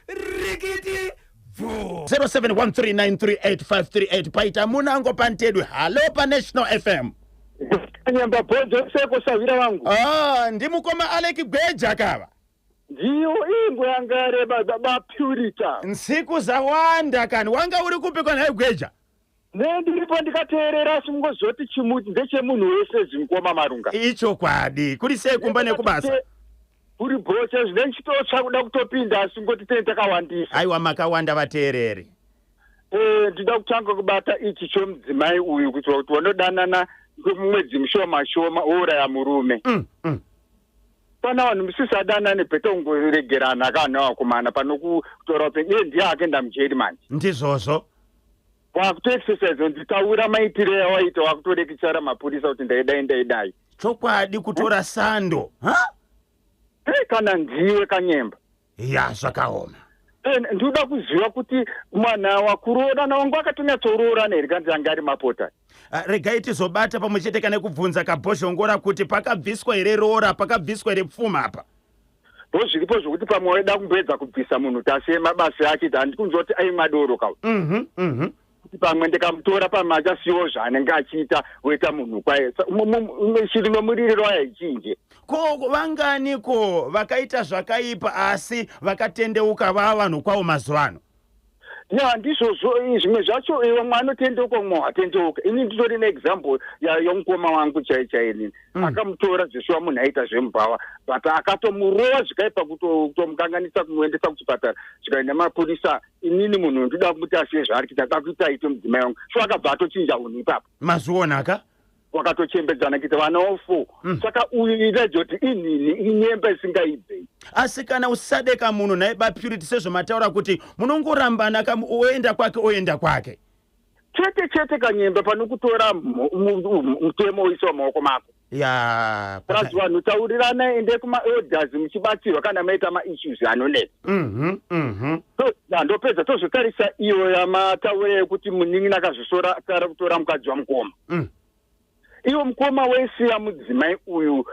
C: Rikiti,
A: 0713-938-538 paita munango pantedwe halo pa National FM
B: nyamba bojo seko savira wangu
A: ndimukoma Aleki Gweja kava
B: ndiyo ingo yangare ba purita
A: nsiku zawanda kani wanga uri kupi kwa naye Gweja
B: ndiripo ndikateerera simungozoti chimuti ndechemunhu wese zimukoma marunga
A: icho kwadi kuri sei kumba nekubasa
B: uri bocha zvine nchitotsva kuda kutopinda asi ngoti tene takawandisa
A: aiwa makawanda vateereri
B: ndida kutanga kubata ichi chomudzimai uyu kuti wanodanana mwedzi mushoma shoma wouraya murume pana vanhu musisadanane pete ungoregerana akanawa kumana pano kutora upenyu ndiye akenda mujeri manje
A: ndizvozvo
B: wakutoexercise nditaura maitire awaita wakutorekitsara mapurisa kuti ndaidai
A: chokwadi kutora sando
B: kana ndiwe kanyemba
A: ya zvakaoma
B: ndoda kuziva kuti mwana wakuroorana wangu akatonyatsororana here kanzi anga ari mapota
A: regai tizobata pamwe chete kana kubvunza kabhozhongora kuti pakabviswa here roora pakabviswa here pfuma apa
B: zviripo zvokuti pamwe waida kumboedza kubvisa munhu tasiye mabasa ake handikunzoti aimadoro kawo kuti pamwe ndikamutora pamwe achasiyiwo zvaanenge achiita woita munhu kwaye shiri nomuririro wayo ichinje
A: ko vanganiko vakaita zvakaipa asi vakatendeuka vava vanhu kwavo mazuva ano
B: ya ndizvozvo zvimwe zvacho iwe mwana otendeuka umwe hatendeuka ini nditori neexample yomukoma wangu chaichainini akamutora zveshuwa munhu aita zvemubhawa but akatomurova zvikaipa kutomukanganisa kumuendesa kuchipatara zvikaenda mapurisa inini munhu ndida kumuti asiye zvaari kuita akakuita aite mudzimai wangu shuwa akabva atochinja unhu ipapo
A: mazionaka
B: wakatochembedzana kuita vana ofo saka uyu irejoti inini inyemba isingaibvei
A: asi kana usadeka munhu naye bapurity sezvomataura kuti munongorambana oenda kwake
B: chete kanyemba pano kutora mutemo uisa mumaoko mako
A: ya
B: razi vanhu taurirana ende kumaelders muchibatsirwa kana maita maissues anonetsa ndopedza tozotarisa iyo yamataura ekuti munin'ina akazosora kutora mukadzi wamukoma
D: iwo mukoma waisiya mudzimai uyu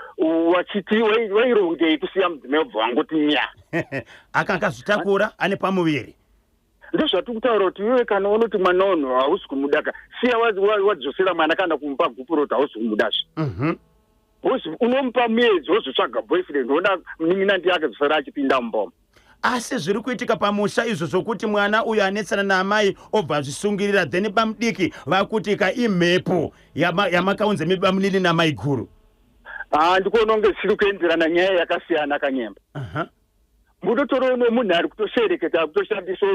D: wachiti wairongei kusiya mudzimai ubva wangoti nya
A: akangazvitakura ane pamuviri.
D: Ndozvati kutaura kuti iwe kana unoti mwana wanhu hausi kumudaka siya wadzosera mwana kana kumupa gupuro kuti hausi kumudazve. Unomupa mwedzi wozotsvaga boyfriend ona munin'ina ndiye akazosara achipinda mumbomo.
A: Asi zviri kuitika pamusha izvo zvokuti mwana uyu anetsana naamai obva zvisungirira then bamudiki vakutika imhepo yamakaunza mibamunini namai guru.
D: Ndikuona kunge zvisiri kuenderana nyaya yakasiyana Kanyemba. Munotora munhu ari kutoshereketa kutoshandisa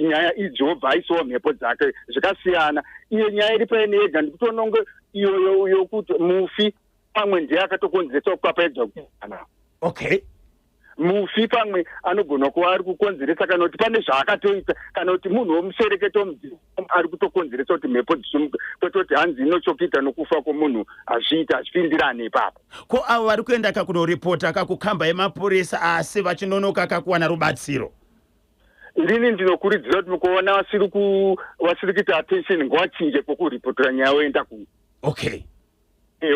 D: nyaya idzobva aisawo mhepo dzake zvakasiyana. Iyo nyaya iri paine yega ndikutoona kunge iyo yokuti mufi pamwe ndiye akatokonzeresa kukapaedza kuana.
A: Okay.
D: Mufi pamwe anogona kuva ari kukonzeresa kana kuti pane zvaakatoita kana kuti munhu womushereketa mudzimu ari kutokonzeresa kuti mhepo dzisumuke kwete kuti hanzi inochokuita nokufa kwomunhu hazviita hazvipindirane ipapo.
A: Ko avo vari kuenda kakunoripota kakukamba yemapurisa asi vachinonoka kakuwana rubatsiro.
D: Inini ndinokurudzira kuti mukuona vasiri kuita attention ngavachinje pokuripotera nyaya yoenda ku.
A: Okay.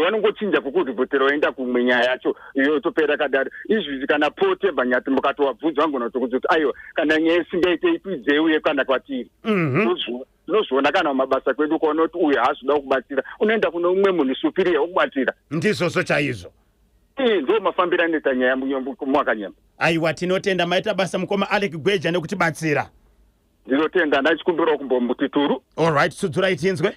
D: Vanongochinja pokuripotera waenda kumwe nyaya yacho yotopera kadaro. Izvi kana pote banyati mukatowabvunza vangona kuti aiwa kana nyaya isingaite ipidze uye kana kwatiri. Tinozviona kana mabasa kwedu kuona kuti uyu haazoda kubatsira unoenda kuno umwe munhu superior wokubatsira.
A: Ndizvozvo chaizvo.
D: Ndo mafambira anoita nyaya muMwakanyemba.
A: Aiwa tinotenda maita basa mukoma Alec Gweja nekutibatsira.
D: Ndinotenda ndachikumbira kumbomutituru.
A: Alright, sudzura itinzwe.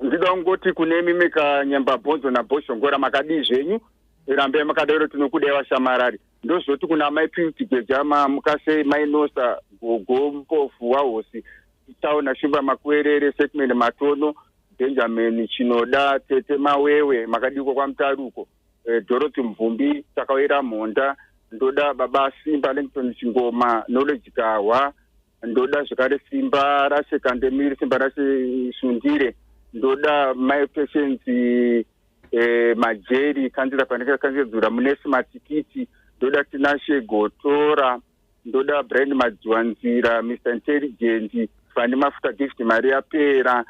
D: Ndida kungoti kune mimi Kanyemba Bhonzo naBhoshongora makadii zvenyu rambe makadaro tinokudai vashamarari. Ndozvoti kuna mai Purity Gweja mukase mainosa gogo mpofu wahosi taona Shumba Makwerere Segment Matono Benjamin Chinoda Tete Mawewe makadiko kwa Mtaruko Dorothy Mvumbi Takawira Monda ndoda baba Simba Langton Chingoma Knowledge Kawa ndoda zvakare Simba rasekandemiri Simba rase Sundire ndoda my patience Majeri kanzira paneka kanzira munesi matikiti ndoda Tinashe Gotora ndoda Brand Madzwanzira Mr Intelligent Fani Mafuta Gift Maria Pera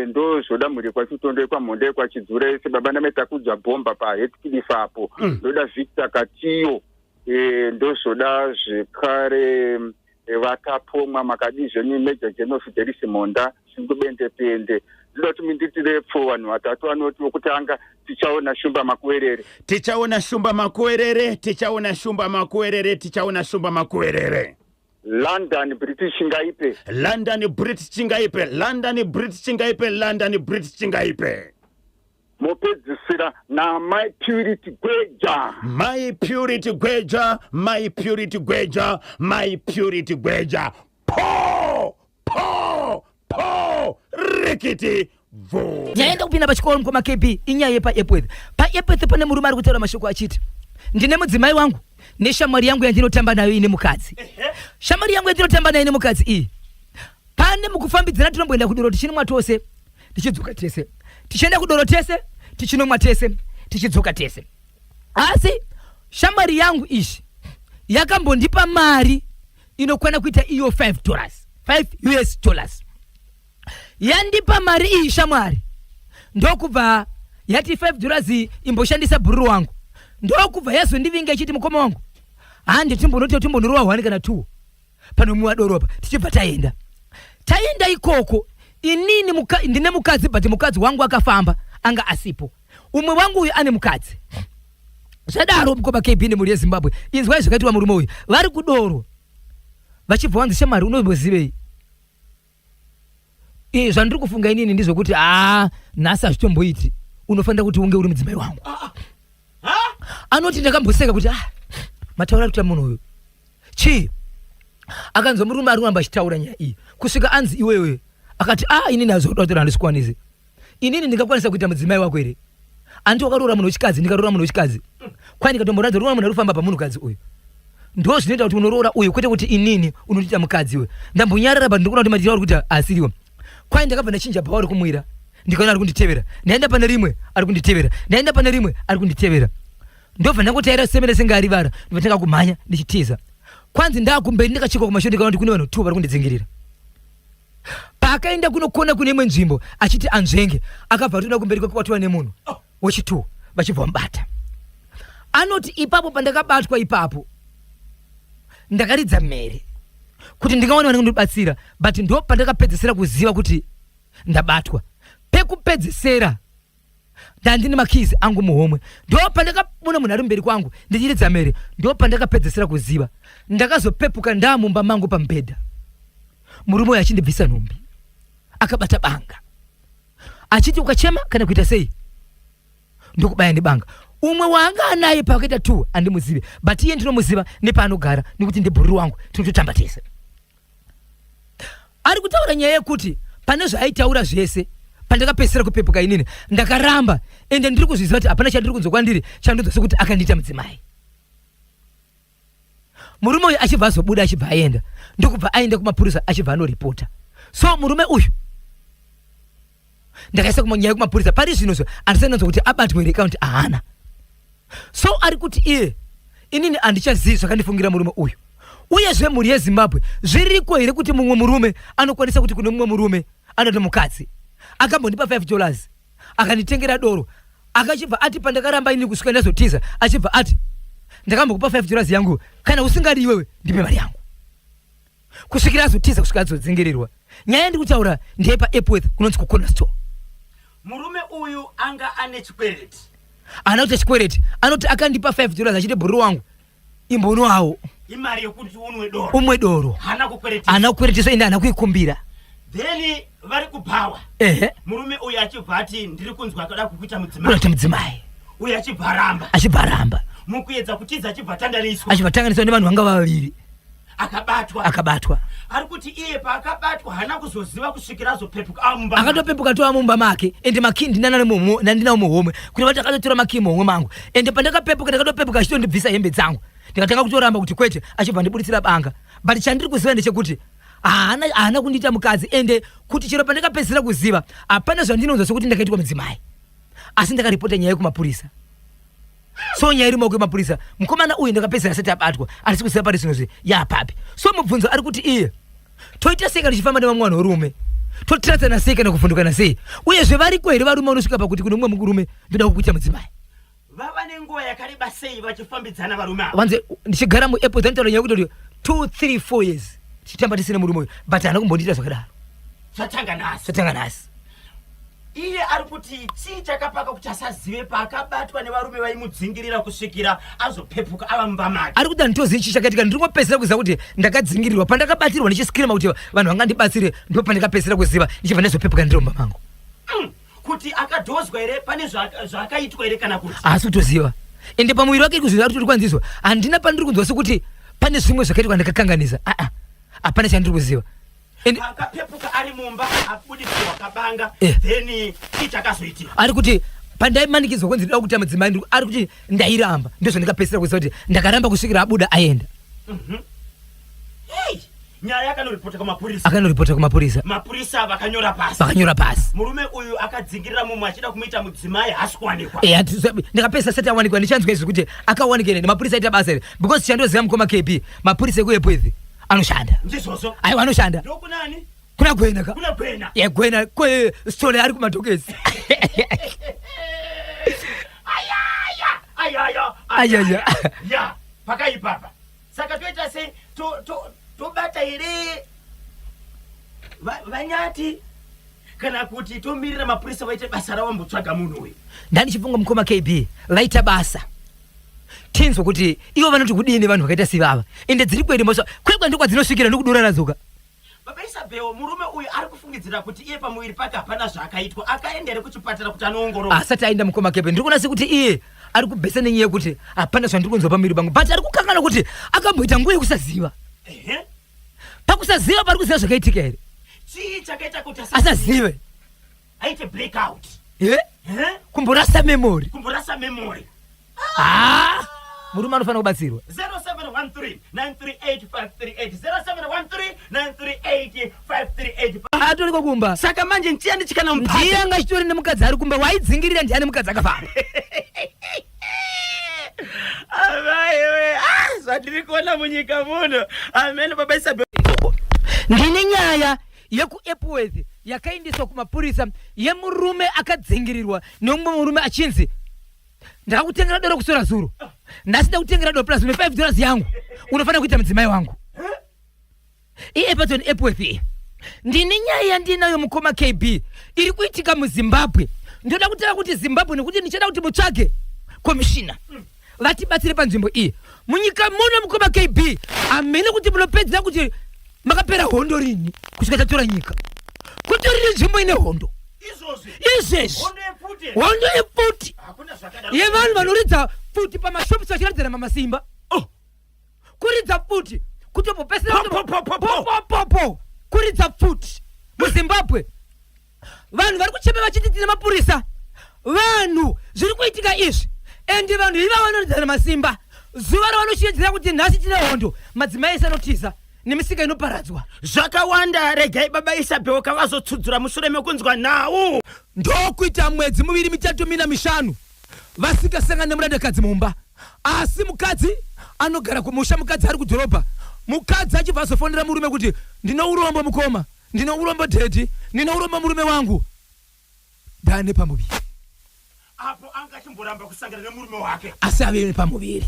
D: ndo zvoda muri kwachitondo kwamhonde kwachidzura ese baba nameta kudza bomba pa headcliff apo ndoda Victor Katiyo ndo zvoda zvekare vakapomwa makadizve ni Major General Fidelis Monda singubende pende ndoti minditire pfo vanhu vatatu vanoti wokutanga tichaona Shumba Makwerere
A: tichaona Shumba Makwerere tichaona Shumba Makwerere tichaona Shumba Makwerere
D: London British Chingaipe
A: London British Chingaipe London British Chingaipe London British Chingaipe
D: mopedzisira na My Purity Gweja
A: My Purity Gweja My Purity Gweja My Purity Gweja po rikiti vo
C: nyaenda kupinda pachikoro mukoma KB inyaya yepa Epworth pa Epworth pane murume ari kutaura mashoko achiti ndine mudzimai wangu neshamwari yangu yandinotamba nayo ine mukadzi shamwari yangu yandinotamba nayo ine mukadzi iyi pane mukufambidzana tinomboenda kudoro tichinomwa tose tichidzoka tese tichienda kudoro tese tichinomwa tese tichidzoka tese asi shamwari yangu ishi yakambondipa mari inokwana kuita iyo $5 US yandipa mari iyi shamwari ndokubva yati $5 imboshandisa bhururu wangu ndokubva yazondivinga ichiti mukoma wangu handi timbonorowa 1 kana 2 pano muwadoropa tichibva taenda ikoko inini ndine mukadzi but mukadzi wangu akafamba anga asipo umwe wangu uyu ane mukadzi zvadaro mukoma KB nemuri yeZimbabwe inzwai zvakaitwa murume uyu vari kudoro vachibva wanzi shamwari unombozivei zvandiri kufunga inini ndizvokuti nhasi hazvitomboiti unofanira kuti unge uri mudzimai wangu anoti ndakamboseka kuti mataura kuita munhu uyu chii akanzwa murume ari kuramba achitaura nyaya iyi kusvika anzi iwewe akati inini hazoda kuti handisikwanisi inini ndingakwanisa kuita mudzimai wako here andi wakaroora munhu wechikadzi ndikaroora munhu wechikadzi kwai ndikatomboradza roora munhu ari kufamba pamunhukadzi uyu ndo zvinoita kuti unoroora uyu kwete kuti inini unotiita mukadzi we ndambonyarara but ndikuona kuti matira uri kuti asiriwa kwai ndakabva ndachinja bhawa rikumwira ndikaona ari kunditevera ndaenda pane rimwe ari kunditevera ndaenda pane rimwe ari kunditevera ndobva ndangotaira semere senga arivara ndotanga kumhanya ndichitiza kwanzi ndakumberi ndikachika kumashure ndikaona kuti kune vanhu 2 vari kundidzingirira Paakaenda kunokona kune imwe nzvimbo achiti anzvenge akabva atoda kumberi kwakatiwa nemunhu wechi2 vachibva vamubata. Anoti ipapo pandakabatwa ipapo ndakaridza mhere kuti ndingaona vane kundibatsira, but ndo pandakapedzesera kuziva kuti ndabatwa. Pekupedzesera ndandine makizi angu muhomwe, ndo pandakaona munhu ari mberi kwangu ndichiridza mhere, ndo pandakapedzesera kuziva. Ndakazopepuka ndamumba mangu pambedha, murume uyu achindibvisa nhumbi akabata banga achiti ukachema kana kuita sei ndokubaya nebanga. Umwe wanga anaye pakaita 2 andimuzive, but iye ndinomuziva nepaanogara nekuti ndibhururu wangu tinototamba tese. Ari kutaura nyaya yekuti pane zvaaitaura zvese pandakapedzesera kupepuka inini ndakaramba, ende ndiri kuzviziva kuti hapana chandiri kunzwa kwandiri chandinzwa sekuti akandiita mudzimai. Murume uyu achibva azobuda achibva aenda, ndokubva aenda kumapurisa achibva anoripota. So murume uyu ndakaisa kumanyaya kumapurisa pari zvino andisananzwa kuti abatwe rekaunti ahana. So ari kuti iye inini handichazivi zvakandifungira murume uyu. Uyezve mhuri yeZimbabwe zviriko here kuti mumwe murume anokwanisa kuti kune mumwe murume anoda mukadzi akambondipa $5 akanditengera doro akachibva ati pandakaramba ini kusvika ndazotiza achibva ati ndakambokupa $5 yangu kana usingadi iwewe ndipe mari yangu kusvikira azotiza kusvika azodzingirirwa. Nyaya ndiri kutaura ndepa Epworth kunonzi kucorner store.
A: Murume uyu anga ane chikwereti.
C: Ana kuti chikwereti anoti akandipa $5 achiti bhururu wangu imbono wawo
A: imari yokuti
C: umwe doro hana kukweretisa ende hana kuikumbira.
A: Then vari kubhawa murume uyu achibva ati ndiri kunzwa akada kukuita mudzimai. Uyu achibva aramba mukuedza kutiza achibva tanganiswa
C: nevanhu vanga vaviri
A: akabatwa. Ari kuti iye paakabatwa hana kuzoziva kusvikira azopepuka amumba.
C: Akatopepuka to amumba make ende makindi nandinawo muhomwe kuti vati akatotora makii muhomwe mangu, ende pandakapepuka ndakatopepuka achitondibvisa hembe dzangu ndikatanga kutoramba kuti kwete achibva ndibuditsira banga. But chandiri kuziva ndechekuti hana kundiita mukadzi, ende kuti chero pandakapedzisira kuziva hapana zvandinonzwa sokuti ndakaitwa mudzimai, asi ndakaripota nyaya yekumapurisa. So nyaya iri maoko emapurisa, mukomana uyu ndakapedzisira asati abatwa arisi kuziva pari zvinozvi yapapi. So mubvunzo ari kuti iye toita sei kana tichifamba nevamwe vanhurume, totiratsana sei kana kuvhundukana sei, uyezve variko here varume vanosvika pakuti kune mumwe murume ndoda kukuita mudzimai.
A: Vava nenguva yakareba sei vachifambidzana varume ava?
C: Vanze ndichigara muAirport ndinotaura nyaya kuti 2-3-4 years tichitamba tisina murume uyu, but hana kumbondiita zvakadaro. Zvatanga nhasi.
A: Iye ari kuti chii chakapaka kuti asazive paakabatwa nevarume vaimudzingirira kusvikira azopepuka ava mumba make.
C: Ari kuti handitozivi chii chakaitika, ndiri kupedzisira kuziva kuti ndakadzingirirwa pandakabatirwa ndichisikirima kuti vanhu vangandibatsire, ndo pandakapedzisira kuziva ndichibva ndazopepuka ndiri mumba mangu.
A: Kuti akadhozwa here pane zvakaitwa here kana kuti
C: haasi kutoziva, ende pamuviri wake ikuzvizva ari kwanziswa handina pandiri kunzwa sekuti pane zvimwe zvakaitwa ndakakanganisa. Hapana chandiri kuziva.
A: Akapepuka ari mumba abudisirwa kabanga, then ichakazoitika
C: ari kuti pandaimanikidzwa kwenzi ndida kuita mudzimai, ari kuti ndairamba, ndozvo ndakapedzisira kuziva kuti ndakaramba kusvikira abuda aenda.
A: Nyaya
C: akanoripota kumapurisa,
A: mapurisa vakanyora pasi. Murume uyu akadzingirira mumwe achida kumuita mudzimai hasi kuwanikwa.
C: Ndakapedzisa sati awanikwa ndichanzwa izvi kuti akawanikwa ende mapurisa aita basa here, because chandoziva mukoma KP mapurisa ekuEpworth anoshanda.
A: Ndizvozvo.
C: Aiwa anoshanda.
A: Ndokunani?
C: Kuna Gwena ka?
A: Kuna Gwena.
C: Gwena story ari kumadhokezi. Ayaya.
A: Ya, pakaipapa. Saka toita sei tobata here vanyati kana kuti tomirira mapurisa vaite basa ravo mbotsvaga munhu uyu.
C: Ndandichifunga mukoma KB vaita basa tinzwa kuti ivo vanoti kudini vanhu vakaita sivava, ende dziri kwedi mosva kwekwa ndiko kwadzinosvikira ndokudura radzoka.
A: Baba Isabel, murume uyu ari kufungidzira kuti iye pamuviri pake hapana zvakaitwa, akaendere kuchipatara kuti anoongororwa.
C: Asati aenda mukoma KB ndiri kuona sekuti iye ari kubhesa nenyaya yekuti hapana zvandiri kunzwa pamuviri pangu, but ari kukangana kuti akamboita nguva yekusaziva. Pakusaziva pari kuziva zvakaitika here.
A: Chii chakaita kuti
C: asazive?
A: Aite blackout.
C: Kumborasa memory. Murume anofanira kubatsirwa.
A: 0713-938-538
C: atori kokumba.
A: Saka manje ndiani chikana mpata?
C: Ndiye anga chitori nemukadzi ari kumba waidzingirira ndiani mukadzi akafara.
A: Avaiwe, zvandiri kuona munyika muno. Amen, Baba Isabel.
C: Ndine nyaya yeku Epworth yakaindiswa kumapurisa yemurume akadzingirirwa neumwe murume achinzi ndakakutengera doro kusora zuro ndasida kutengera doro plus $5 yangu unofanira kuita mudzimai wangu Everton Epworth ndine nyaya ndinayo mukoma KB iri kuitika muZimbabwe ndoda kutaura kuti Zimbabwe nekuti ndichada kuti mutsvage komishina vatibatsire panzvimbo iyi munyika muno mukoma KB amene kuti munopedzera kuti makapera hondo rini kusvika tatora nyika kuti rine nzvimbo ine hondo izvezvi hondo yefuti yevanhu vanoridza futi pamashops vachiradzana mamasimba kuridza futi kutopopesera kuridza futi muZimbabwe vanhu vari kuchema vachiti tine mapurisa vanhu zviri kuitika izvi ende vanhu iva vanoridzana masimba zuva ravanochiedzera kuti nhasi tine hondo madzimai ese anotiza nemisika inoparadzwa
A: zvakawanda regai baba Isabel vazotsudzura mushure mekunzwa nhau
C: ndokuita mwedzi miviri mitatu mina mishanu vasikasangana nemurandakadzi mumba asi mukadzi anogara kumusha mukadzi ari kudhorobha mukadzi achibva azofonera murume kuti ndino urombo mukoma ndino urombo dhedhi ndino urombo murume wangu ndane pamuviri
A: apo anga chimboramba kusangana nemurume wake
C: asi ave pamuviri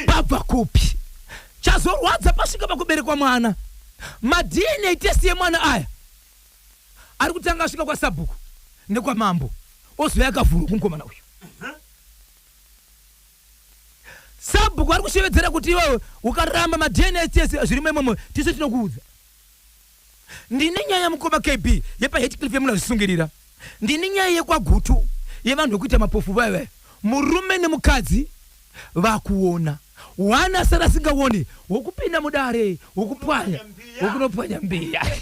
C: pabva kupi chazorwadza pasvika pakuberekwa mwana DNA test yemwana aya ari kutanga asvika kwa sabhuku nekwa mambo ozouya akavhurwa kumukomana uyu sabhuku ari kushevedzera kuti iwewe ukaramba ma-DNA test zvirimo imomo tisu tinokuudza ndine nyaya mukoma KB yepaHeathcliff yemunazvisungirira ndine nyaya yekwagutu yevanhu vekuita mapofu vaive murume nemukadzi vakuona wana sara singaoni wokupinda mudare wokupwanya wokunopwanya mbiya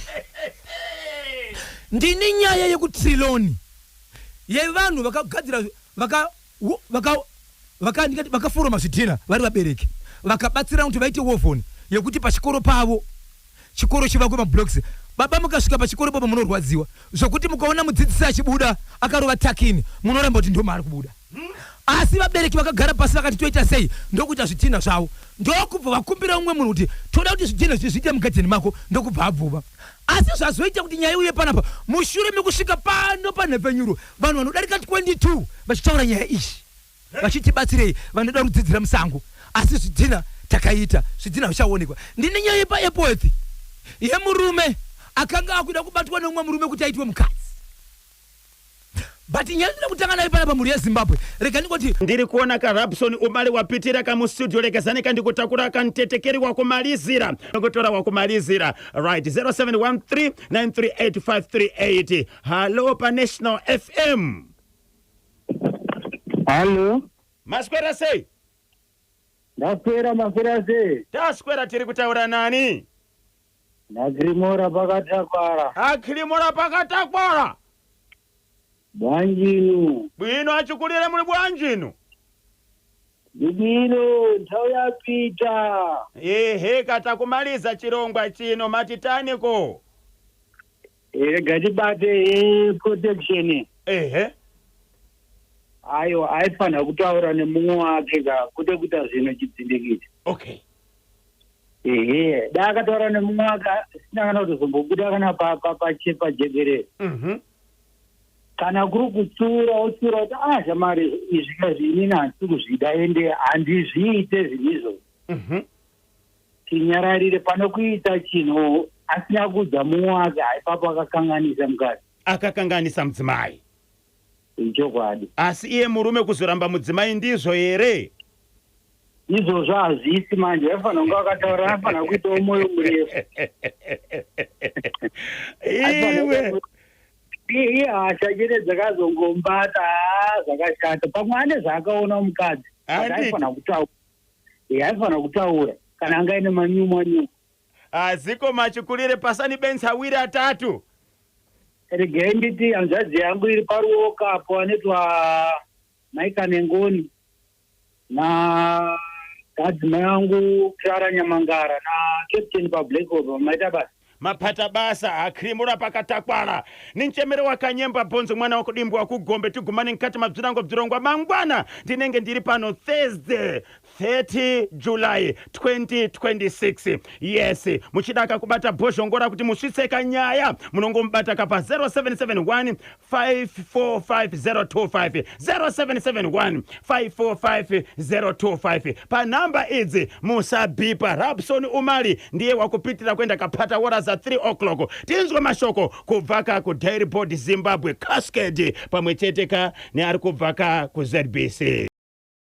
C: ndine nyaya yekutriloni yevanhu vakagadzira vakafuroma zvidhina vari vabereki vakabatsira kuti vaite wovhoni yekuti pachikoro pavo chikoro chivakwe mablocks baba mukasvika pachikoro papa munorwadziwa zvokuti mukaona mudzidzisi achibuda akarova takini munoramba kuti ndo maari kubuda asi vabereki vakagara pasi vakati toita sei ndokuita zvidhina zvavo ndokubva vakumbira umwe munhu kuti toda kuti zvidhina zviite mugadzeni mako ndokubva abvuva asi zvazoita kuti nyaya uye panapa mushure mekusvika pano panhepfenyuro vanhu vanodarika 22 vachitaura nyaya izvi vachitibatsirei vanoda kudzidzira musango asi zvidhina takaita zvidhina zvichaonekwa ndine nyaya yepaEpworth yemurume akanga akuda kubatwa neumwe murume kuti aitwe mukadzi but nyaya ndira kutanga nayo panapa mhuri yeZimbabwe rega ndingoti
A: ndiri kuona kaRapson umale wapitira kamustudio legazani kandikutakura kantetekeri wakumalizira nokutora wakumalizira right 0713938538 hallo pa National FM
D: Hallo
A: maswera sei
D: maswera sei
A: taswera tiri kutaura nani
D: Nagirimora pakatakwara
A: Akirimora pakatakwara
D: bwanjinu
A: bwino achikulire muri bwanjinu
D: bwino nthawi yapita
A: ehe katakumaliza chirongwa chino matitaniko
D: rega tibate protection
A: ehe
D: ayo aifanira kutaura nemumwe wake kuti kuita zvino chidzindikiti
A: okay
D: ehe daakataura nemumwe wake sina kana kutozombobuda kana pajekerere kana kuri kutsura otsura kuti shamari izvika zvinini handisi kuzvida ende handizviite zvinizvo tinyararire pano kuita chinhu asina kuudza mumwe wake haipapo akakanganisa mukadzi
A: akakanganisa mudzimai
D: ichokwadi
A: asi iye murume kuzoramba mudzimai ndizvo here
D: izvozvo hazvisi manje aifanira kunge akataura aifanira kuitawo mwoyo murefu iye hasha chete dzakazongombata zvakashata pamwe ane zvaakaona mukadzi aifanira kutaura kana anga ine manyumwa
A: aziko machikulire pasani benzi awiri atatu
D: regei nditi hanzvadzi yangu iri paruoko apo anetwa Maika Nengoni na gadzimai yangu Clara Nyamangara na Captain paBlackOver maita basa
A: mapata basa Akirimura pakatakwara ninchemere wakanyemba bhonzo mwana wakudimbwa kugombe tigumane nkati mabzirango bzirongwa mangwana ndinenge ndiri pano Thursday 30 July 2026. Yes, muchidaka kubata bhoshongora kuti musvitseka nyaya munongomubata kapa 0771 545 025 0771 545 panamba idzi musabipa. Rabson Umali ndiye wakupitira kwenda kapata wara za 3 o'clock. Tinzwe mashoko kubvaka ku Dairy Board Zimbabwe Cascade pamwe cheteka ne ari kubvaka ku ZBC.